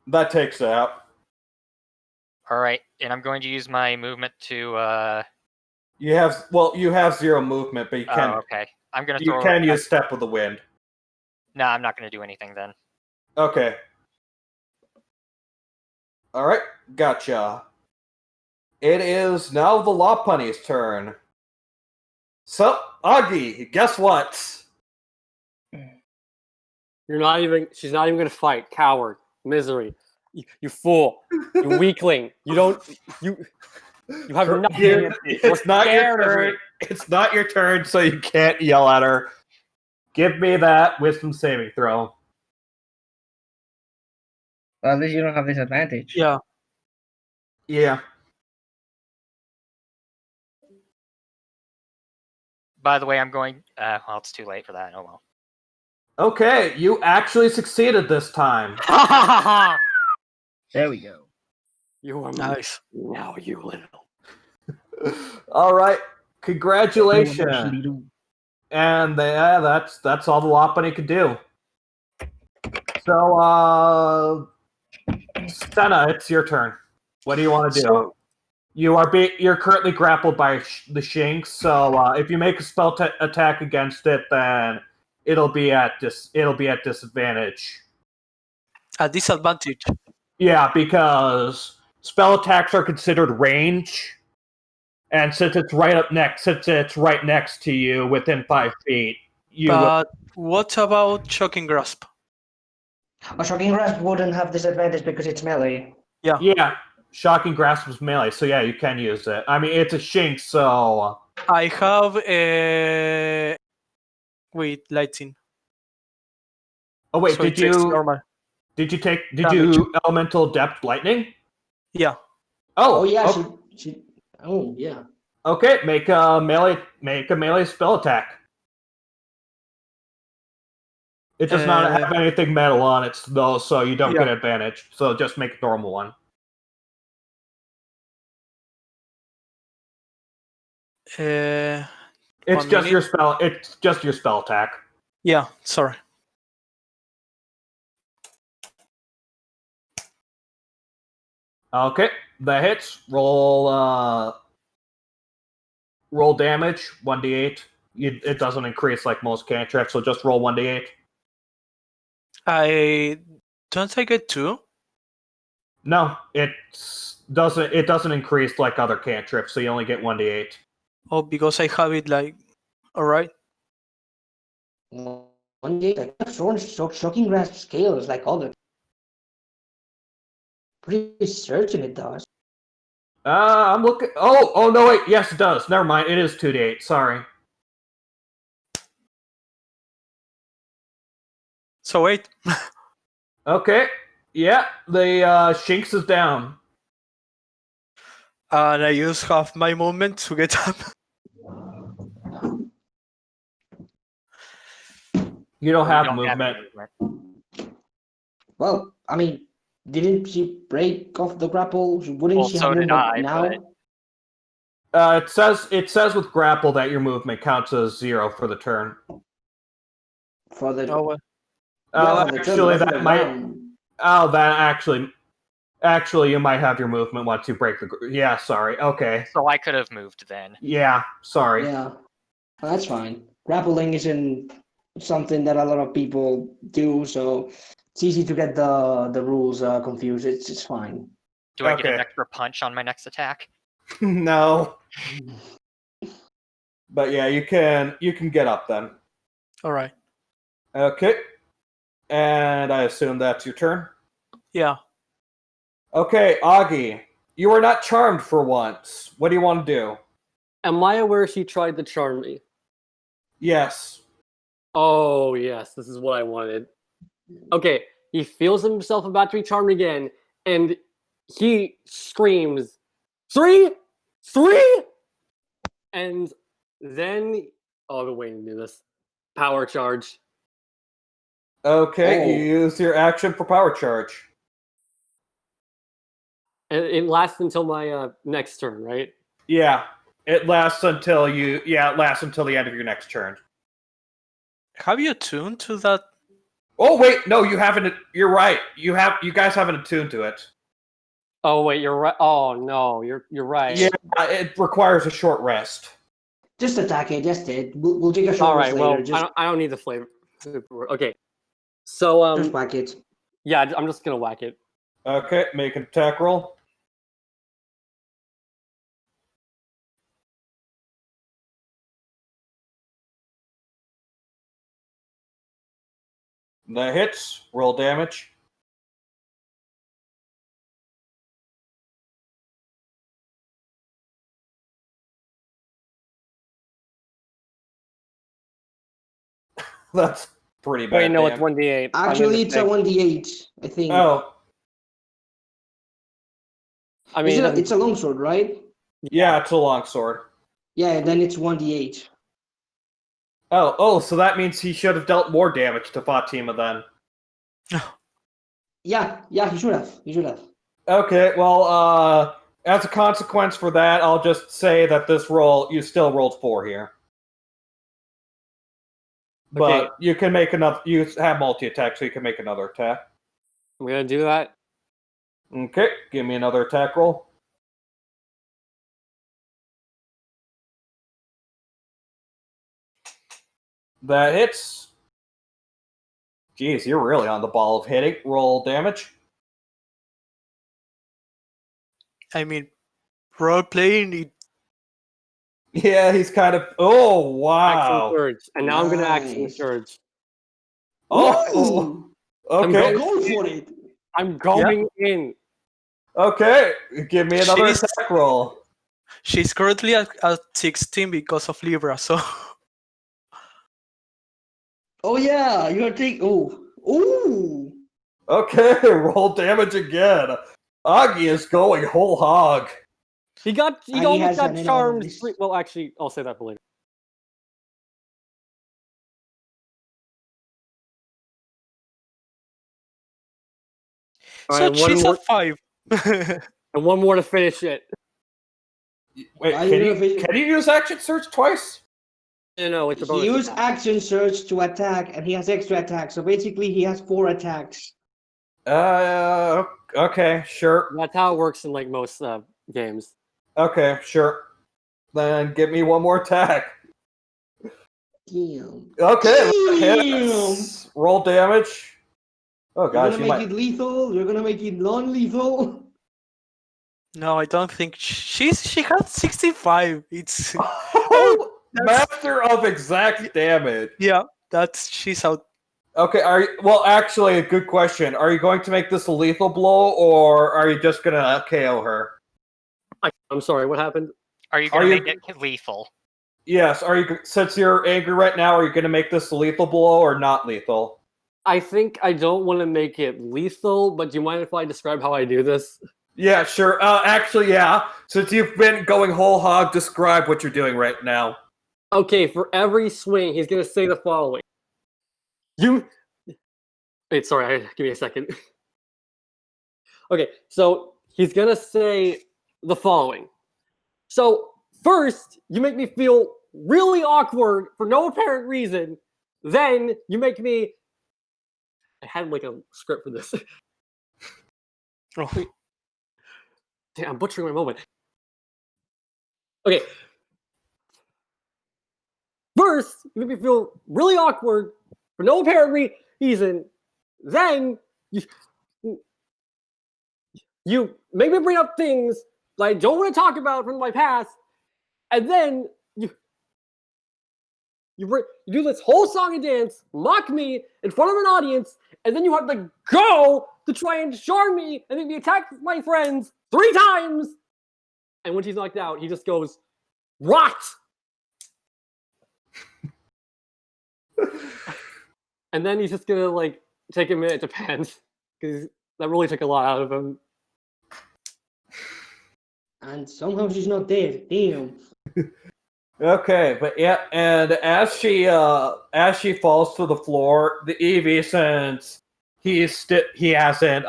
That takes it out. All right, and I'm going to use my movement to. You have 0 movement, but you can Oh, okay. I'm gonna you throw. can use Step of the Wind. No, I'm not gonna do anything then. Okay. All right, gotcha. It is now the Lopunny's turn. So, Augie, guess what? She's not even gonna fight. Coward. Misery. You fool. You weakling. You have nothing. Here- against me. It's not your Scared of turn. me. It's not your turn, so you can't yell at her. Give me that wisdom saving throw. Well, at least you don't have disadvantage. Yeah. Yeah. By the way, I'm going. Well, it's too late for that. Oh well. Okay, you actually succeeded this time. Ha ha ha ha! There we go. You are Nice. now, you little. All right, congratulations. And that's all the Lopunny could do. So, Senna, it's your turn. What do you want to do? So, You're currently grappled by the Shinx, so if you make a spell attack against it, then it'll be at disadvantage. at disadvantage. Yeah, because spell attacks are considered range, and since it's right next to you within 5 feet, But what about Shocking Grasp? A shocking grasp wouldn't have disadvantage because it's melee. Yeah, Shocking Grasp is melee, so yeah, you can use it. I mean, it's a Shinx, so I have a. Wait, lighting. oh wait, So it takes normal. did you Damage. Elemental Depth Lightning? Yeah. Oh yeah, okay. she. Oh yeah. Okay, make a melee spell attack. It does not have anything metal on it though, so you don't get advantage. So just make a normal one. Uh, It's 1 just your minute. spell. It's just your spell attack. Yeah, sorry. Okay, that hits. Roll damage 1d8. It doesn't increase like most cantrips, so just roll 1d8. I don't I get 2? No, it doesn't increase like other cantrips, so you only get 1d8. Oh, because I have it like. Alright. 1d8. I have shown shocking grasp scales like all the. Pretty certain it does. I'm looking. Oh no, wait. Yes, it does. Never mind. It is 2d8. Sorry. So wait. Okay. Yeah, the Shinx is down. And I use half my movement to get up. You don't have Don't have movement. any movement. Well, I mean, didn't she break off the grapple? Wouldn't Well, she so have did movement I, now? but- It says with grapple that your movement counts as 0 for the turn. For the Oh, well. yeah, for the turn, Actually, but for that the might. round. Oh, that actually, you might have your movement once you break the. Yeah, sorry. Okay. So I could have moved then. Yeah, sorry. Yeah, that's fine. Grappling isn't something that a lot of people do, so it's easy to get the rules confused. It's fine. Do I get an Okay. extra punch on my next attack? No. But yeah, you can get up then. All right. Okay. And I assume that's your turn. Yeah. Okay, Augie, you are not charmed for once. What do you want to do? Am I aware she tried to charm me? Yes. Oh, yes, this is what I wanted. Okay, he feels himself about to be charmed again, and he screams, 3! 3! And then, oh, I've been waiting to do this. Power charge. Okay, Oh. you use your action for power charge. And it lasts until my next turn, right? Yeah, it lasts until it lasts until the end of your next turn. Have you tuned to that? Oh wait, no, you haven't. You're right. You guys haven't attuned to it. Oh, wait, you're right. Oh, no, you're right. Yeah, it requires a short rest. Just attack it. Just it. We'll take a short All rest right, later. well, Just I don't need the flavor. Okay, so, just whack it. yeah, I'm just gonna whack it. Okay, make an attack roll. That hits. Roll damage. That's pretty bad. Wait, no, it's damage. 1d8. Actually, it's a 1d8. I think. Oh, I mean, it's a longsword, right? yeah, it's a longsword. Yeah, then it's 1d8. Oh, so that means he should have dealt more damage to Fatima then. Yeah, he should have. He should have. Okay, well, as a consequence for that, I'll just say that this roll, you still rolled 4 here. But Okay. you can make another, you have multi-attack, so you can make another attack. I'm gonna do that. Okay, give me another attack roll. That hits. Jeez, you're really on the ball of hitting. Roll damage. I mean, role playing. Yeah, he's kind of. Oh, wow. Action surge. And now I'm gonna action Nice. surge. Oh, Ooh, okay. go for it. I'm going in. Okay, give me another She's- attack roll. She's currently at 16 because of Libra, so Oh yeah, you're taking. Ooh. Okay, roll damage again. Augie is going whole hog. He And he almost has got an charmed. enormous- Well, actually, I'll say that for later. All so right, she's at 5. and one more to finish it. Wait, Are you gonna can you use action surge twice? No, it's a He bonus. used attack. action surge to attack, and he has extra attacks. So basically, he has 4 attacks. Okay, sure. That's how it works in like most games. Okay, sure. Then give me one more attack. Damn. Okay, Damn. hits. Roll damage. Oh You're gosh, gonna you make might. it lethal. You're gonna make it non-lethal. No, I don't think she has 65. It's Oh, that's- master of exact damage. yeah, that's she's out. Okay, well, actually, a good question. Are you going to make this a lethal blow, or are you just gonna KO her? I'm sorry, what happened? Are you Are going to you- make it lethal? Yes. Are you, since you're angry right now, are you gonna make this a lethal blow or not lethal? I think I don't want to make it lethal, but do you mind if I describe how I do this? Yeah, sure. Actually, yeah. Since you've been going whole hog, describe what you're doing right now. Okay, for every swing, he's gonna say the following. Wait, sorry, give me a second. Okay, so he's gonna say the following. So, first, you make me feel really awkward for no apparent reason. Then, you make me... I had like a script for this. Oh, Damn, I'm butchering my moment. Okay. First, you make me feel really awkward for no apparent reason. Then, you make me bring up things that I don't want to talk about from my past. And then, You do this whole song and dance, mock me in front of an audience, and then you have to go to try and charm me and make me attack my friends 3 times. And when she's knocked out, he just goes, "Rot!" And then he's just gonna like take a minute to pant because that really took a lot out of him. And somehow she's not there. Damn. Okay, but yeah, and as she falls to the floor, the Eevee, since he hasn't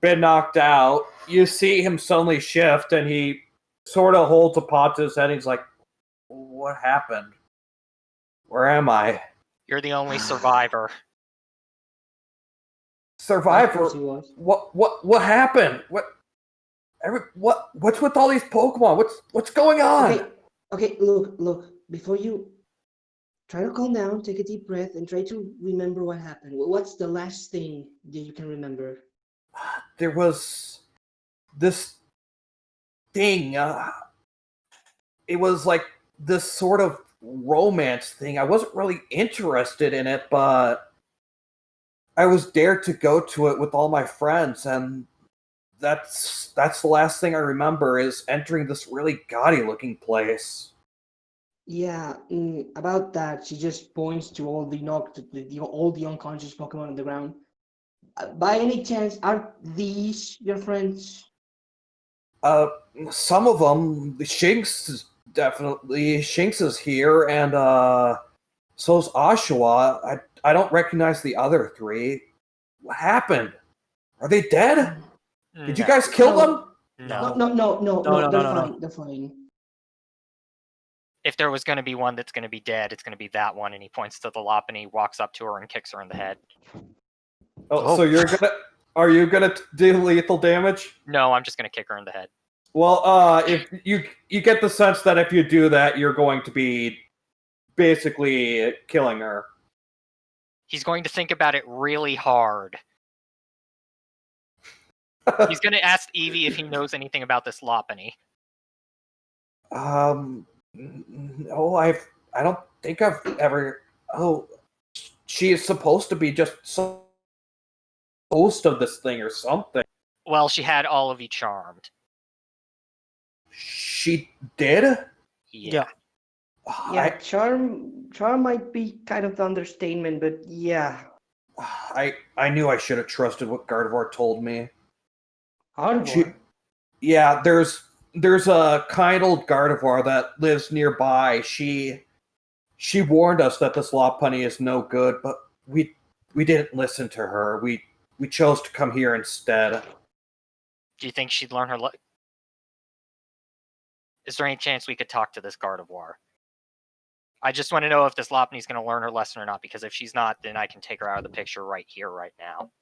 been knocked out, you see him suddenly shift, and he sort of holds a pot to his head. And he's like, "What happened? Where am I?" You're the only survivor. Of Survivor? course he was. What happened? What's with all these Pokemon? What's going on? Okay, look. Before you try to calm down, take a deep breath, and try to remember what happened. What's the last thing that you can remember? There was this thing. It was like this sort of romance thing. I wasn't really interested in it, but I was dared to go to it with all my friends, and that's the last thing I remember is entering this really gaudy looking place. Yeah, about that, she just points to all all the unconscious Pokemon on the ground. By any chance, are these your friends? Some of them, the Shinx is definitely Shinx is here, and so's Oshawa. I don't recognize the other 3. What happened? Are they dead? Did you No, guys kill them? No. No, they're no. fine. They're fine. If there was going to be one that's going to be dead, it's going to be that one. And he points to the Lopunny, walks up to her, and kicks her in the head. Oh, so are you gonna do lethal damage? No, I'm just going to kick her in the head. Well, if you get the sense that if you do that, you're going to be basically killing her. He's going to think about it really hard. He's going to ask Eevee if he knows anything about this Lopunny. No, I don't think I've ever. Oh, she is supposed to be just some host of this thing or something. Well, she had all of you charmed. She did? Yeah. Yeah, charm might be kind of the understatement, but yeah. I knew I should have trusted what Gardevoir told me. Hardcore. Yeah, there's a kind old Gardevoir that lives nearby. She warned us that this Lopunny is no good, but we didn't listen to her. We chose to come here instead. Do you think she'd learn her? Is there any chance we could talk to this Gardevoir? I just want to know if this Lopunny's going to learn her lesson or not, because if she's not, then I can take her out of the picture right here, right now.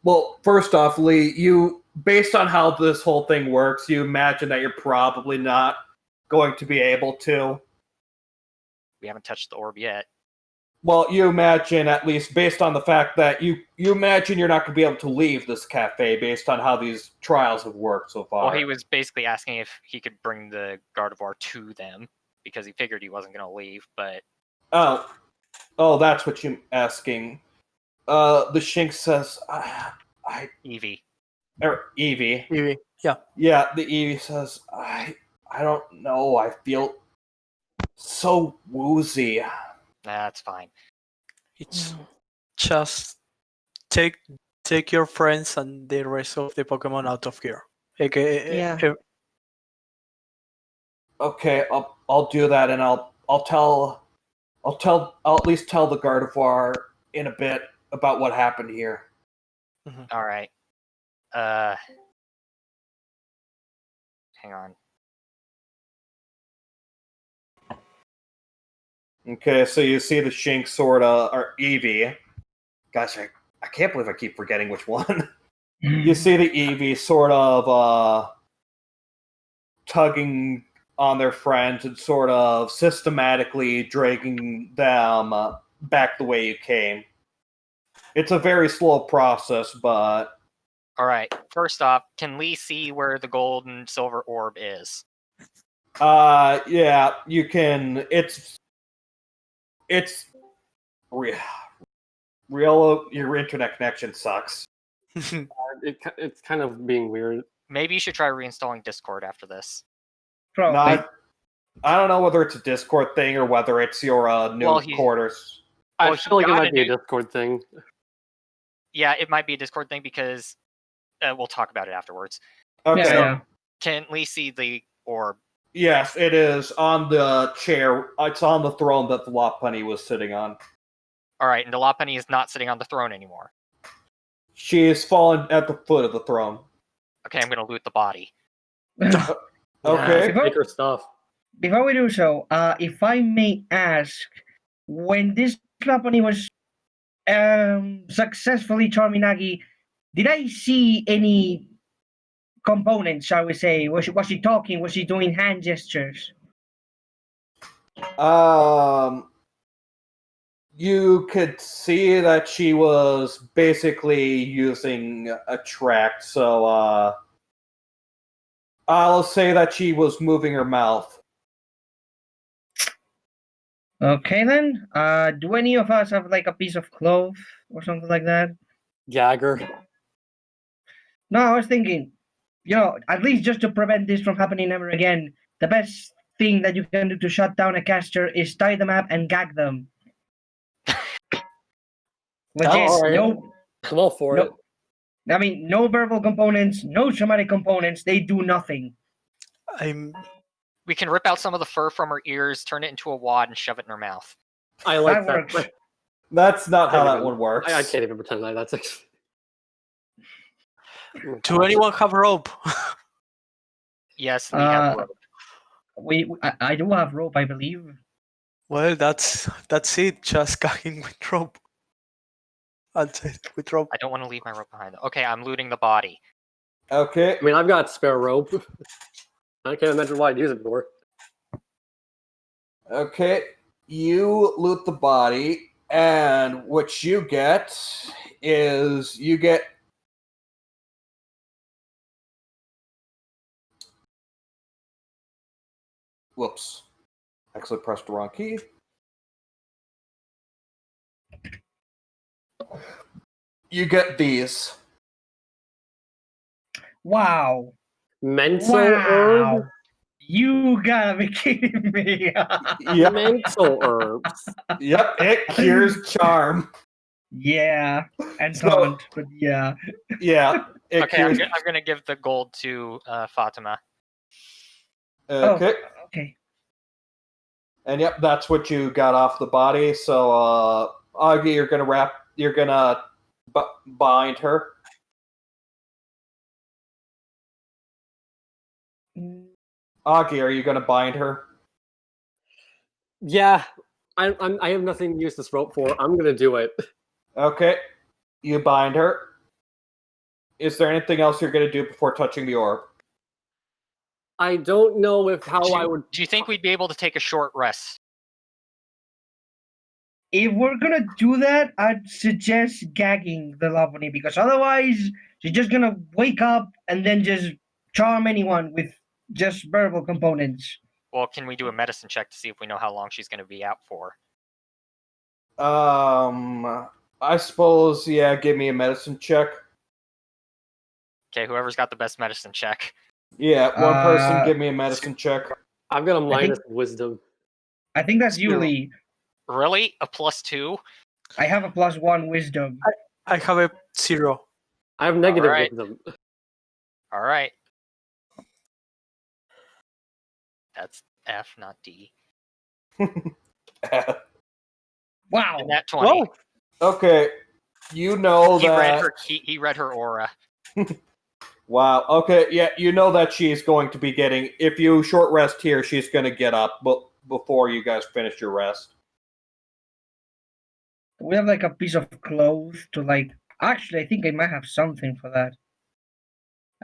Well, first off, Lee, you, based on how this whole thing works, you imagine that you're probably not going to be able to. We haven't touched the orb yet. Well, you imagine, at least based on the fact that you imagine you're not going to be able to leave this cafe based on how these trials have worked so far. Well, he was basically asking if he could bring the Gardevoir to them, because he figured he wasn't going to leave, but... Oh, that's what you're asking. The Shinx says, Eevee. Eevee. Yeah. Yeah, the Eevee says, I don't know, I feel so woozy. That's fine. It's just take your friends and the rest of the Pokemon out of here. Yeah. Okay, I'll do that, and I'll at least tell the Gardevoir in a bit about what happened here. All right. Hang on. Okay, so you see the Shinx or Eevee. Gosh, I can't believe I keep forgetting which one. You see the Eevee sort of tugging on their friends and sort of systematically dragging them back the way you came. It's a very slow process, but... All right. First off, can Lee see where the gold and silver orb is? Yeah, you can. It's real. Your internet connection sucks. It's kind of being weird. Maybe you should try reinstalling Discord after this. Probably. I don't know whether it's a Discord thing or whether it's your new Well, he- quarters. I Well, feel like it he got might a be a new- Discord thing. Yeah, it might be a Discord thing because we'll talk about it afterwards. Okay. Yeah. Can Lee see the orb? Yes, it is on the chair. It's on the throne that the Lopunny was sitting on. All right, and the Lopunny is not sitting on the throne anymore. She is fallen at the foot of the throne. Okay, I'm going to loot the body. Okay. Yeah, take her stuff. Before we do so, if I may ask, when this company was successfully charming Nagi, did I see any components, shall we say? Was she talking? Was she doing hand gestures? You could see that she was basically using a tract, so I'll say that she was moving her mouth. Okay then. Do any of us have like a piece of cloth or something like that? Jagger. No, I was thinking, at least just to prevent this from happening ever again, the best thing that you can do to shut down a caster is tie them up and gag them. Legit, alright. no, I'm all for it. no. I mean, no verbal components, no traumatic components. They do nothing. We can rip out some of the fur from her ears, turn it into a wad, and shove it in her mouth. I like That works. that. That's not how Can't that even- one works. I can't even pretend like that's actually. Do anyone have rope? Yes, we have Uh, rope. I do have rope, I believe. Well, that's it. Just gagging with rope. Untied with rope. I don't want to leave my rope behind. Okay, I'm looting the body. Okay. I mean, I've got spare rope. I can't imagine why I'd use it for. Okay. You loot the body, and what you get is you get whoops. Actually pressed the wrong key. You get these. Wow. Mental Wow. herb? You gotta be kidding me. Yep. Mental herbs. Yep, it cures charm. Yeah. And So- taunt, but yeah. Yeah. It Okay, I'm cures. going to give the gold to Fatima. Okay. Okay. And yep, that's what you got off the body. So, Augie, you're gonna bind her. Augie, are you gonna bind her? Yeah, I have nothing to use this rope for. I'm gonna do it. Okay. You bind her. Is there anything else you're gonna do before touching the orb? I don't know if how I would. Do you think we'd be able to take a short rest? If we're gonna do that, I'd suggest gagging the Lopunny because otherwise she's just gonna wake up and then just charm anyone with just verbal components. Well, can we do a medicine check to see if we know how long she's going to be out for? I suppose, yeah, give me a medicine check. Okay, whoever's got the best medicine check. Yeah, one person Uh, give me a medicine check. I've got a think- minus wisdom. I think that's you, Zero. Lee. Really? A +2? I have a +1 wisdom. I have a 0. I have negative Alright. wisdom. All right. That's F, not D. Wow. And that 20. Okay, you know He that. read her. He read her aura. Wow. Okay. Yeah, you know that she's going to be getting. If you short rest here, she's going to get up. But before you guys finish your rest. We have like a piece of cloth to like. Actually, I think I might have something for that.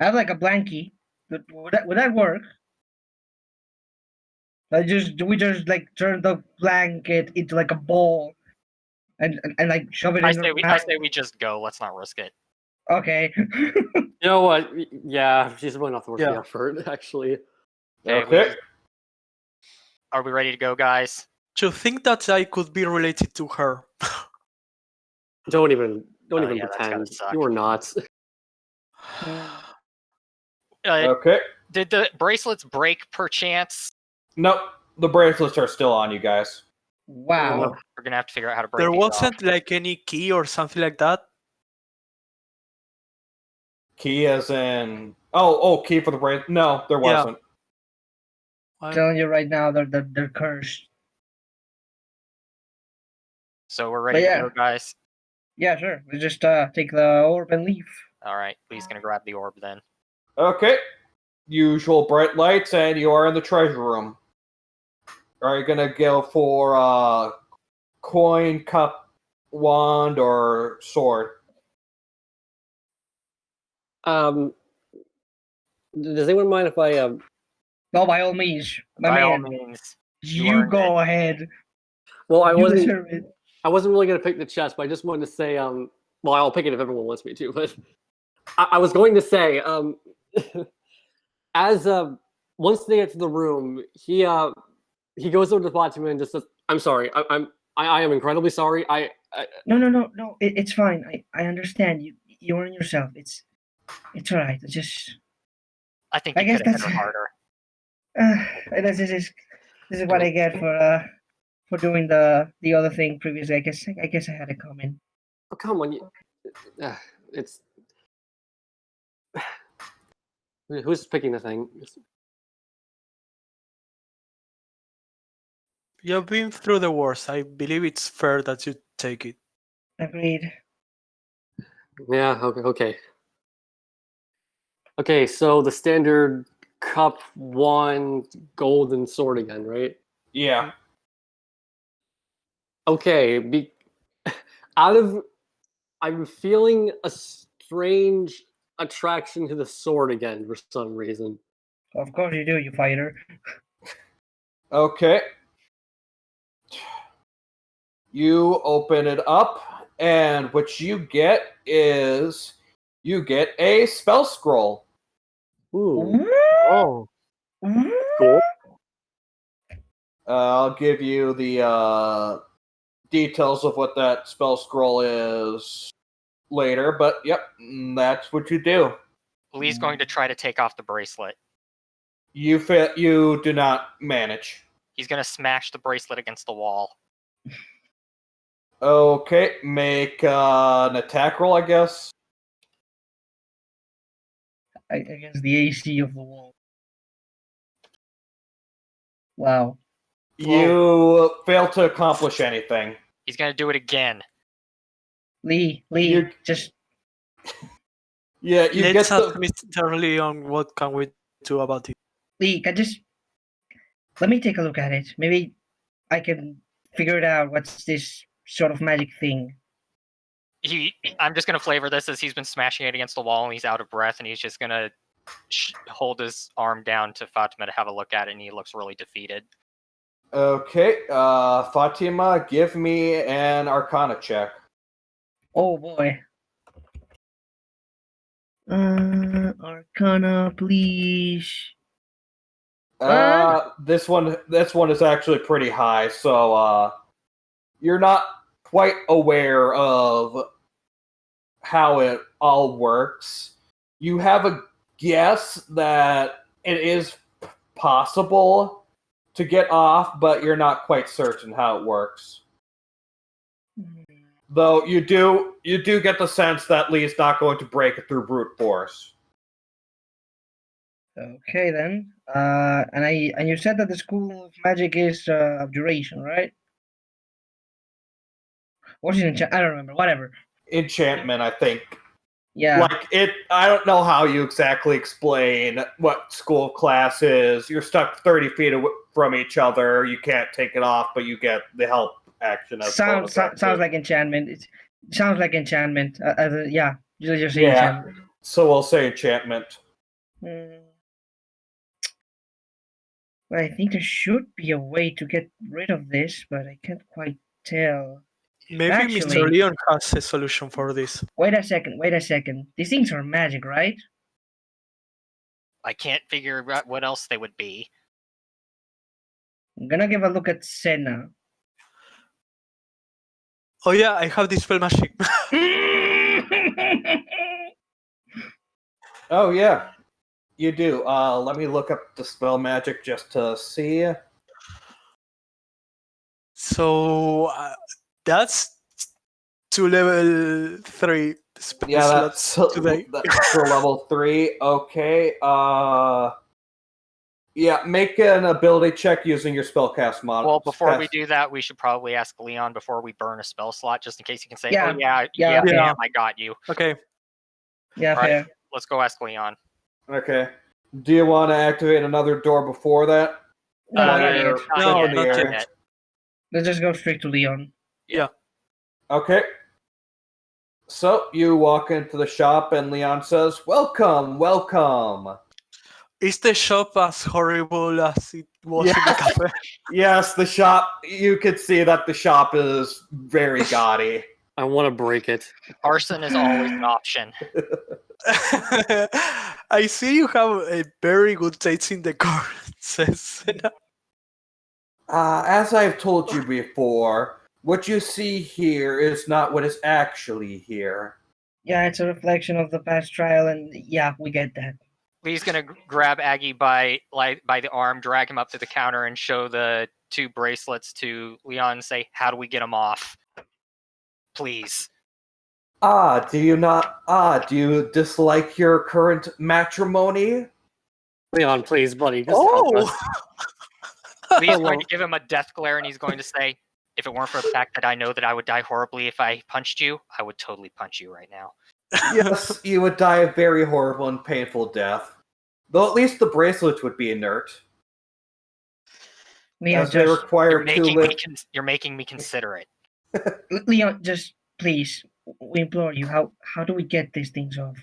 I have like a blankie. Would that work? We just like turn the blanket into like a ball, and like shove it I in. say her we. I mouth? say we just go. Let's not risk it. Okay. You know what? Yeah, she's really not worth the Yeah. effort, actually. Okay. Okay. Are we ready to go, guys? To think that I could be related to her. Don't even Yeah, that's gotta pretend. suck. You are not. Okay. Did the bracelets break perchance? Nope. The bracelets are still on you guys. Wow. We're gonna have to figure out how to break There these wasn't off. like any key or something like that. Key as in key for the bracelet. No, there Yeah. wasn't. I'm telling you right now, they're cursed. So we're ready But to yeah. go, guys. Yeah, sure. We just take the orb and leave. All right, Lee's gonna grab the orb then. Okay. Usual bright lights, and you are in the treasure room. Are you gonna go for coin, cup, wand, or sword? Does anyone mind if I No, by all means, my By all man. means, You earned go ahead. Well, I You wasn't deserve it. really gonna pick the chest, but I just wanted to say well, I'll pick it if everyone wants me to, but I was going to say as once they get to the room, he goes over to Fatima and just says, "I'm sorry. I am incredibly sorry. No. It's fine. I understand. You earn yourself. It's all right. It's just. I think I you guess could have hit that's. her harder. This is what I get for doing the other thing previously. I guess I had it coming. Oh, come on, it's who's picking the thing? You've been through the worst. I believe it's fair that you take it. Agreed. Yeah. Okay. Okay. So the standard cup, wand, golden sword again, right? Yeah. Okay. I'm feeling a strange attraction to the sword again for some reason. Of course you do, you fighter. Okay. You open it up, and what you get is a spell scroll. Ooh. Oh. Cool. I'll give you the details of what that spell scroll is later, but yep, that's what you do. Lee's going to try to take off the bracelet. You do not manage. He's gonna smash the bracelet against the wall. Okay, make an attack roll, I guess. Against the AC of the wall. Wow. You fail to accomplish anything. He's gonna do it again. Lee, You- just Yeah, you Let's get ask the. Mr. Lee on what can we do about it. Lee, let me take a look at it. Maybe I can figure it out. What's this sort of magic thing? I'm just gonna flavor this as he's been smashing it against the wall and he's out of breath, and he's just gonna hold his arm down to Fatima to have a look at it, and he looks really defeated. Okay, Fatima, give me an Arcana check. Oh boy. Arcana, please. This one is actually pretty high, so you're not quite aware of how it all works. You have a guess that it is possible to get off, but you're not quite certain how it works. Though you do get the sense that Lee's not going to break it through brute force. Okay then. And you said that the school of magic is abjuration, right? What's it? I don't remember. Whatever. Enchantment, I think. Yeah. Like it, I don't know how you exactly explain what school class is. You're stuck 30 feet from each other. You can't take it off, but you get the help action. As Sounds like enchantment. It sounds like enchantment. Yeah, just say Yeah. enchantment. So we'll say enchantment. Well, I think there should be a way to get rid of this, but I can't quite tell. Maybe Actually- Mr. Leon has a solution for this. Wait a second. These things are magic, right? I can't figure out what else they would be. I'm gonna give a look at Senna. Oh yeah, I have Dispel Magic. Oh yeah, you do. Let me look up the spell magic just to see. So that's 2 level 3 spell Yeah, slots today. that's for level 3. Okay. Yeah, make an ability check using your spellcast mod. Well, before we do that, we should probably ask Leon before we burn a spell slot, just in case he can say, Yeah, "Oh yeah, yeah, okay. damn, I got you." Okay. Yeah, All right, fair. let's go ask Leon. Okay. Do you want to activate another door before that? No, While not you're yet. No, flipping the not air? yet. Let's just go straight to Leon. Yeah. Okay. So you walk into the shop and Leon says, "Welcome, welcome." Is the shop as horrible as it was in the Yes. cafe? Yes, the shop. You could see that the shop is very gaudy. I want to break it. Arson is always an option. I see you have a very good taste in decor, says Senna. As I've told you before, what you see here is not what is actually here. Yeah, it's a reflection of the past trial, and yeah, we get that. Lee's gonna grab Aggie by the arm, drag him up to the counter, and show the 2 bracelets to Leon and say, "How do we get them off? Please." Do you dislike your current matrimony? Leon, please, buddy, just help Oh! us. Lee's going to give him a death glare, and he's going to say, "If it weren't for the fact that I know that I would die horribly if I punched you, I would totally punch you right now." Yes, you would die a very horrible and painful death. Though at least the bracelets would be inert, Leon, as they just require 2 live. You're making me consider it. Leon, just please, we implore you. How do we get these things off?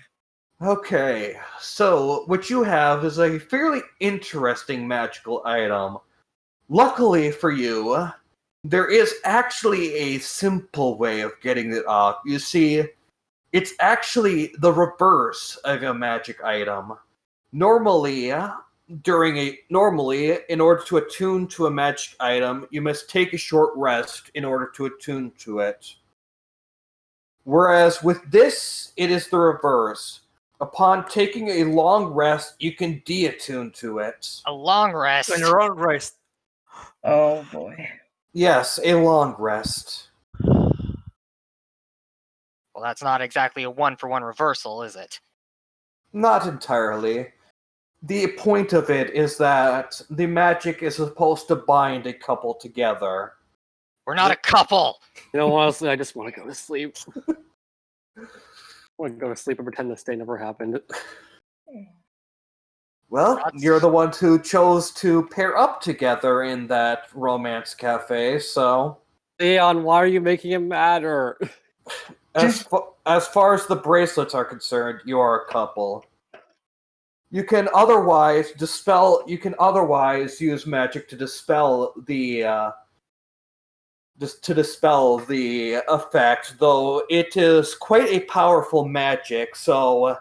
Okay, so what you have is a fairly interesting magical item. Luckily for you, there is actually a simple way of getting it off. You see, it's actually the reverse of a magic item. Normally, in order to attune to a magic item, you must take a short rest in order to attune to it. Whereas with this, it is the reverse. Upon taking a long rest, you can de-attune to it. A long rest. And wrong rest. Oh boy. Yes, a long rest. Well, that's not exactly a 1-for-1 reversal, is it? Not entirely. The point of it is that the magic is supposed to bind a couple together. We're not a couple. You know, honestly, I just want to go to sleep. I want to go to sleep and pretend this day never happened. Well, That's- you're the ones who chose to pair up together in that romance cafe, so Leon, why are you making him madder? as far as the bracelets are concerned, you are a couple. You can otherwise use magic to dispel the effect, though it is quite a powerful magic, so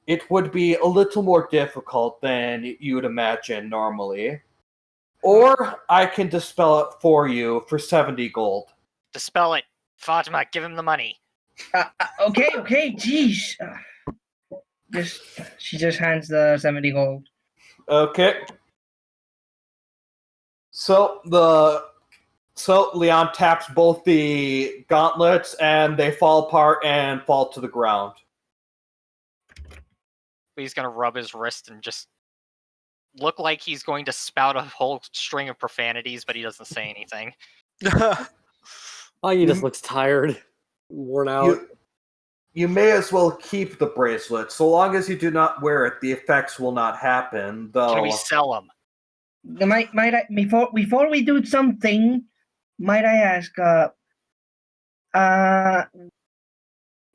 it would be a little more difficult than you would imagine normally. Or I can dispel it for you for 70 gold. Dispel it. Fatima, give him the money. Okay, jeez. She just hands the 70 gold. Okay. So Leon taps both the gauntlets and they fall apart and fall to the ground. He's gonna rub his wrist and just look like he's going to spout a whole string of profanities, but he doesn't say anything. Oh, he just looks tired, worn out. You may as well keep the bracelet. So long as you do not wear it, the effects will not happen, though. Can we sell them? Might I before we do something, might I ask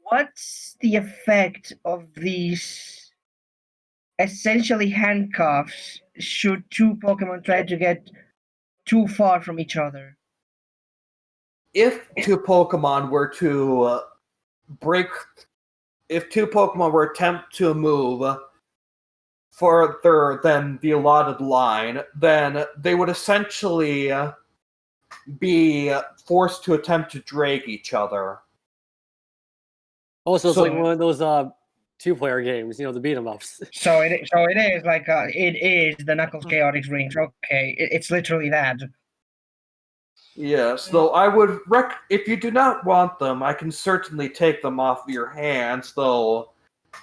what's the effect of these essentially handcuffs should 2 Pokemon try to get too far from each other? If 2 Pokemon were to if 2 Pokemon were attempt to move further than the allotted line, then they would essentially be forced to attempt to drag each other. Oh, so it's So- like one of those 2-player games, the beat 'em ups. So it is like it is the Knuckles Chaotix Rings. Okay, it's literally that. Yes, though I would if you do not want them, I can certainly take them off your hands, though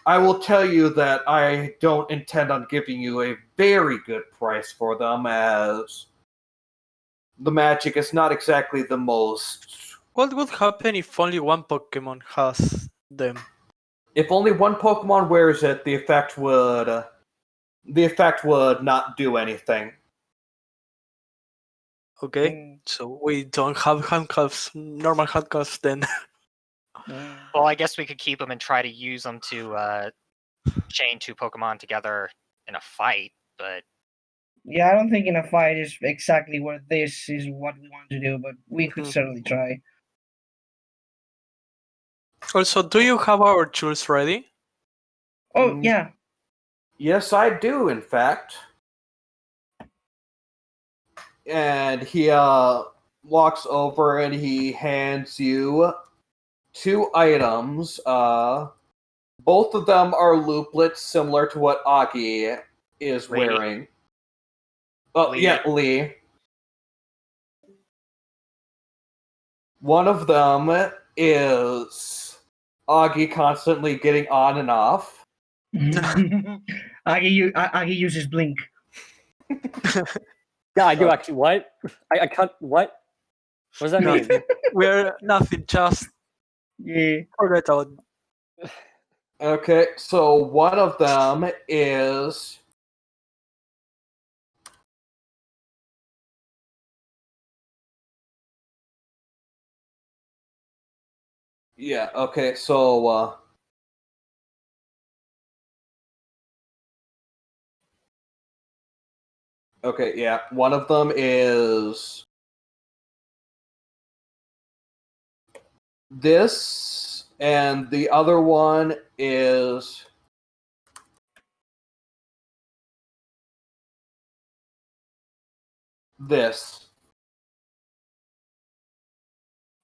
I will tell you that I don't intend on giving you a very good price for them, as the magic is not exactly the most... What would happen if only one Pokemon has them? If only one Pokemon wears it, the effect would not do anything. Okay, Mm. so we don't have handcuffs, normal handcuffs then. Well, I guess we could keep them and try to use them to chain 2 Pokemon together in a fight, but Yeah, I don't think in a fight is exactly where this is what we want to do, but we could Mhm. certainly try. Also, do you have our tools ready? Oh Mm. yeah. Yes, I do, in fact. And he walks over and he hands you 2 items. Both of them are looplets, similar to what Aki is Lee. wearing. Oh, Lee. yeah, Lee. One of them is Augie constantly getting on and off. Agi uses blink. Yeah, I do actually. What? I cut. What? What does that mean? Nothing. We're nothing, just Yeah. forget about. Okay, so one of them is... Yeah, okay, so... Okay, yeah, one of them is... this, and the other one is... this.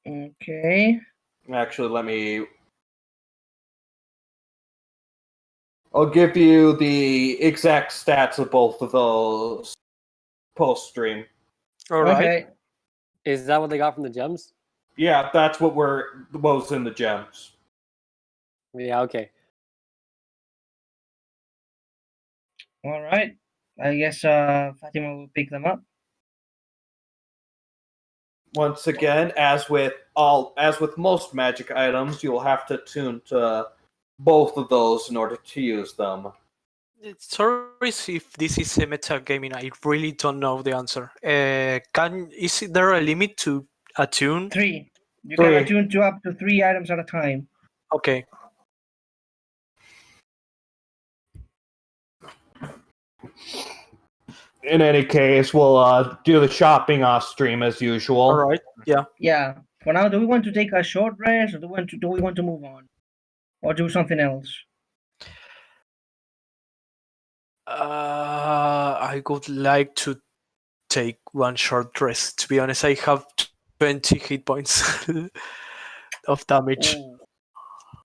Okay. Actually, let me... I'll give you the exact stats of both of those post-stream. All right. Okay. Is that what they got from the gems? Yeah, that's what was in the gems. Yeah. Okay. All right. I guess Fatima will pick them up. Once again, as with most magic items, you'll have to tune to both of those in order to use them. Sorry if this is a meta gaming. I really don't know the answer. Is there a limit to attune? 3. You 3. can attune to up to 3 items at a time. Okay. In any case, we'll do the shopping off stream as usual. All right. Yeah. Yeah. For now, do we want to take a short rest, or do we want to move on, or do something else? I would like to take one short rest. To be honest, I have 20 hit points of damage. Ooh.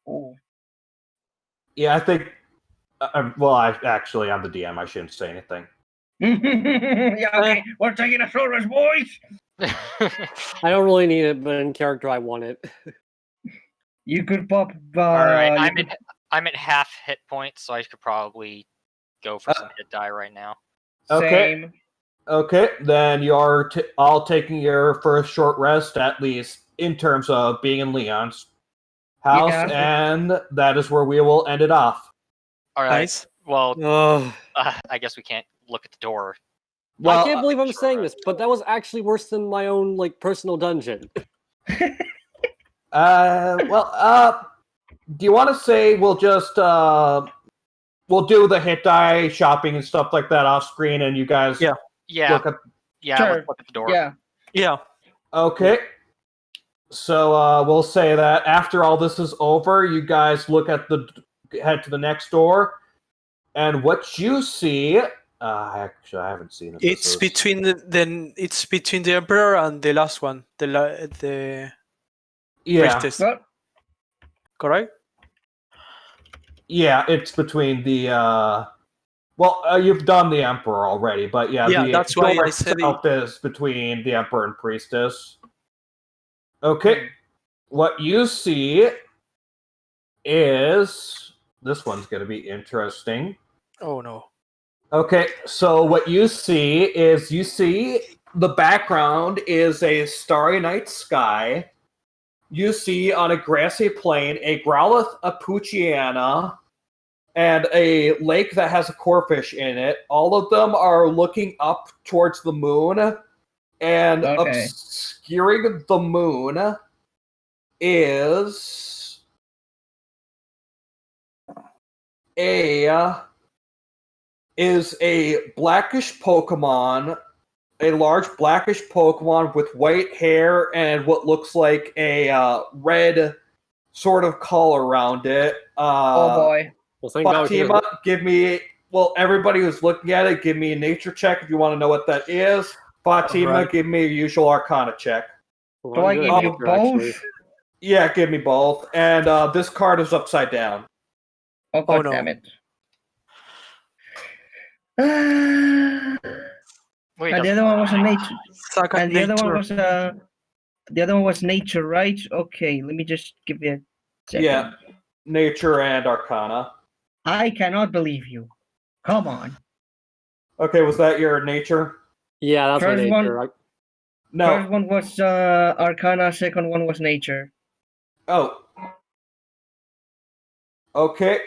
Ooh. Yeah, I think. I'm the DM. I shouldn't say anything. Yeah. Okay. We're taking a short rest, boys. I don't really need it, but in character, I want it. You could pop. all right, you I'm at half hit points, so I could probably go for some hit die right now. Okay. Same. Okay, then you're all taking your first short rest, at least in terms of being in Leon's house, Yeah. and that is where we will end it off. All right. Nice. Well, Ugh. I guess we can't look at the door. Well, I can't believe I'm sure, saying this, but that was actually worse than my own personal dungeon. do you want to say we'll just we'll do the hit die shopping and stuff like that off screen, and you guys Yeah. Yeah, look at... yeah. Sure. Let's look at the door. Yeah. Yeah. Okay. So we'll say that after all this is over, you guys head to the next door, And what you see, actually, I haven't seen it. It's between the emperor and the last one, the priestess. Well, Correct? Yeah, it's between the. You've done the emperor already, but yeah, Yeah, the that's why door I said itself is between the emperor and priestess. Okay, what you see is this one's going to be interesting. Oh no. Okay, so what you see is the background is a starry night sky. You see on a grassy plain a Growlithe Apuchiana and a lake that has a corfish in it. All of them are looking up towards the moon, and Okay. obscuring the moon is a blackish Pokemon, a large blackish Pokemon with white hair and what looks like a red sort of collar around it. Oh boy. Well, thank God. Fatima, give me. Well, everybody who's looking at it, give me a nature check if you want to know what that is. Fatima, Alright. give me a usual Arcana check. Do I give you both? Yeah, give me both. And this card is upside down. Oh god no. damn it. Wait, And the other one was a nature. Suck at And the other one nature. was the other one was nature, right? Okay, let me just give you a second. Yeah, nature and Arcana. I cannot believe you. Come on. Okay, was that your nature? Yeah, that's First my one- nature. No. First one was Arcana, second one was nature. Oh. Okay.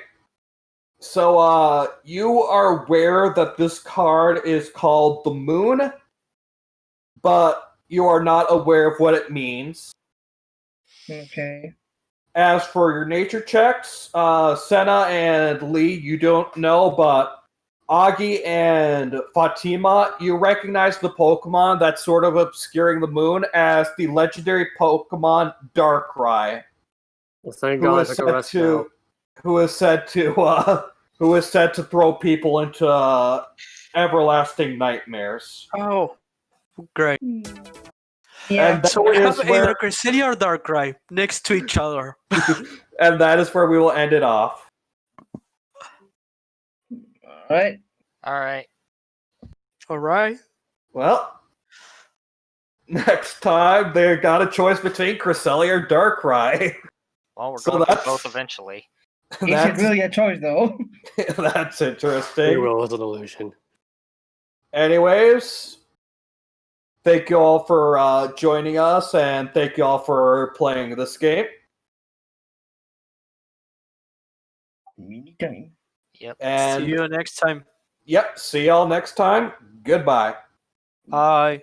So, you are aware that this card is called the Moon, but you are not aware of what it means. Okay. As for your nature checks, Senna and Lee, you don't know, but Augie and Fatima, you recognize the Pokemon that's sort of obscuring the moon as the legendary Pokemon Darkrai. Well, thank Who God I is took a rest now. who is said to throw people into everlasting nightmares. Oh, great. Yeah. And that So we have is where either Cresselia or Darkrai next to each other. and that is where we will end it off. Alright. Alright. Alright. Well, next time they got a choice between Cresselia or Darkrai. Well, we're So going for that's- both eventually. Is it really a choice though? That's Free interesting. will is an illusion. Anyways, thank you all for joining us, and thank you all for playing this game. Anytime. Yep. And See you next time. yep, see y'all next time. Goodbye. Bye.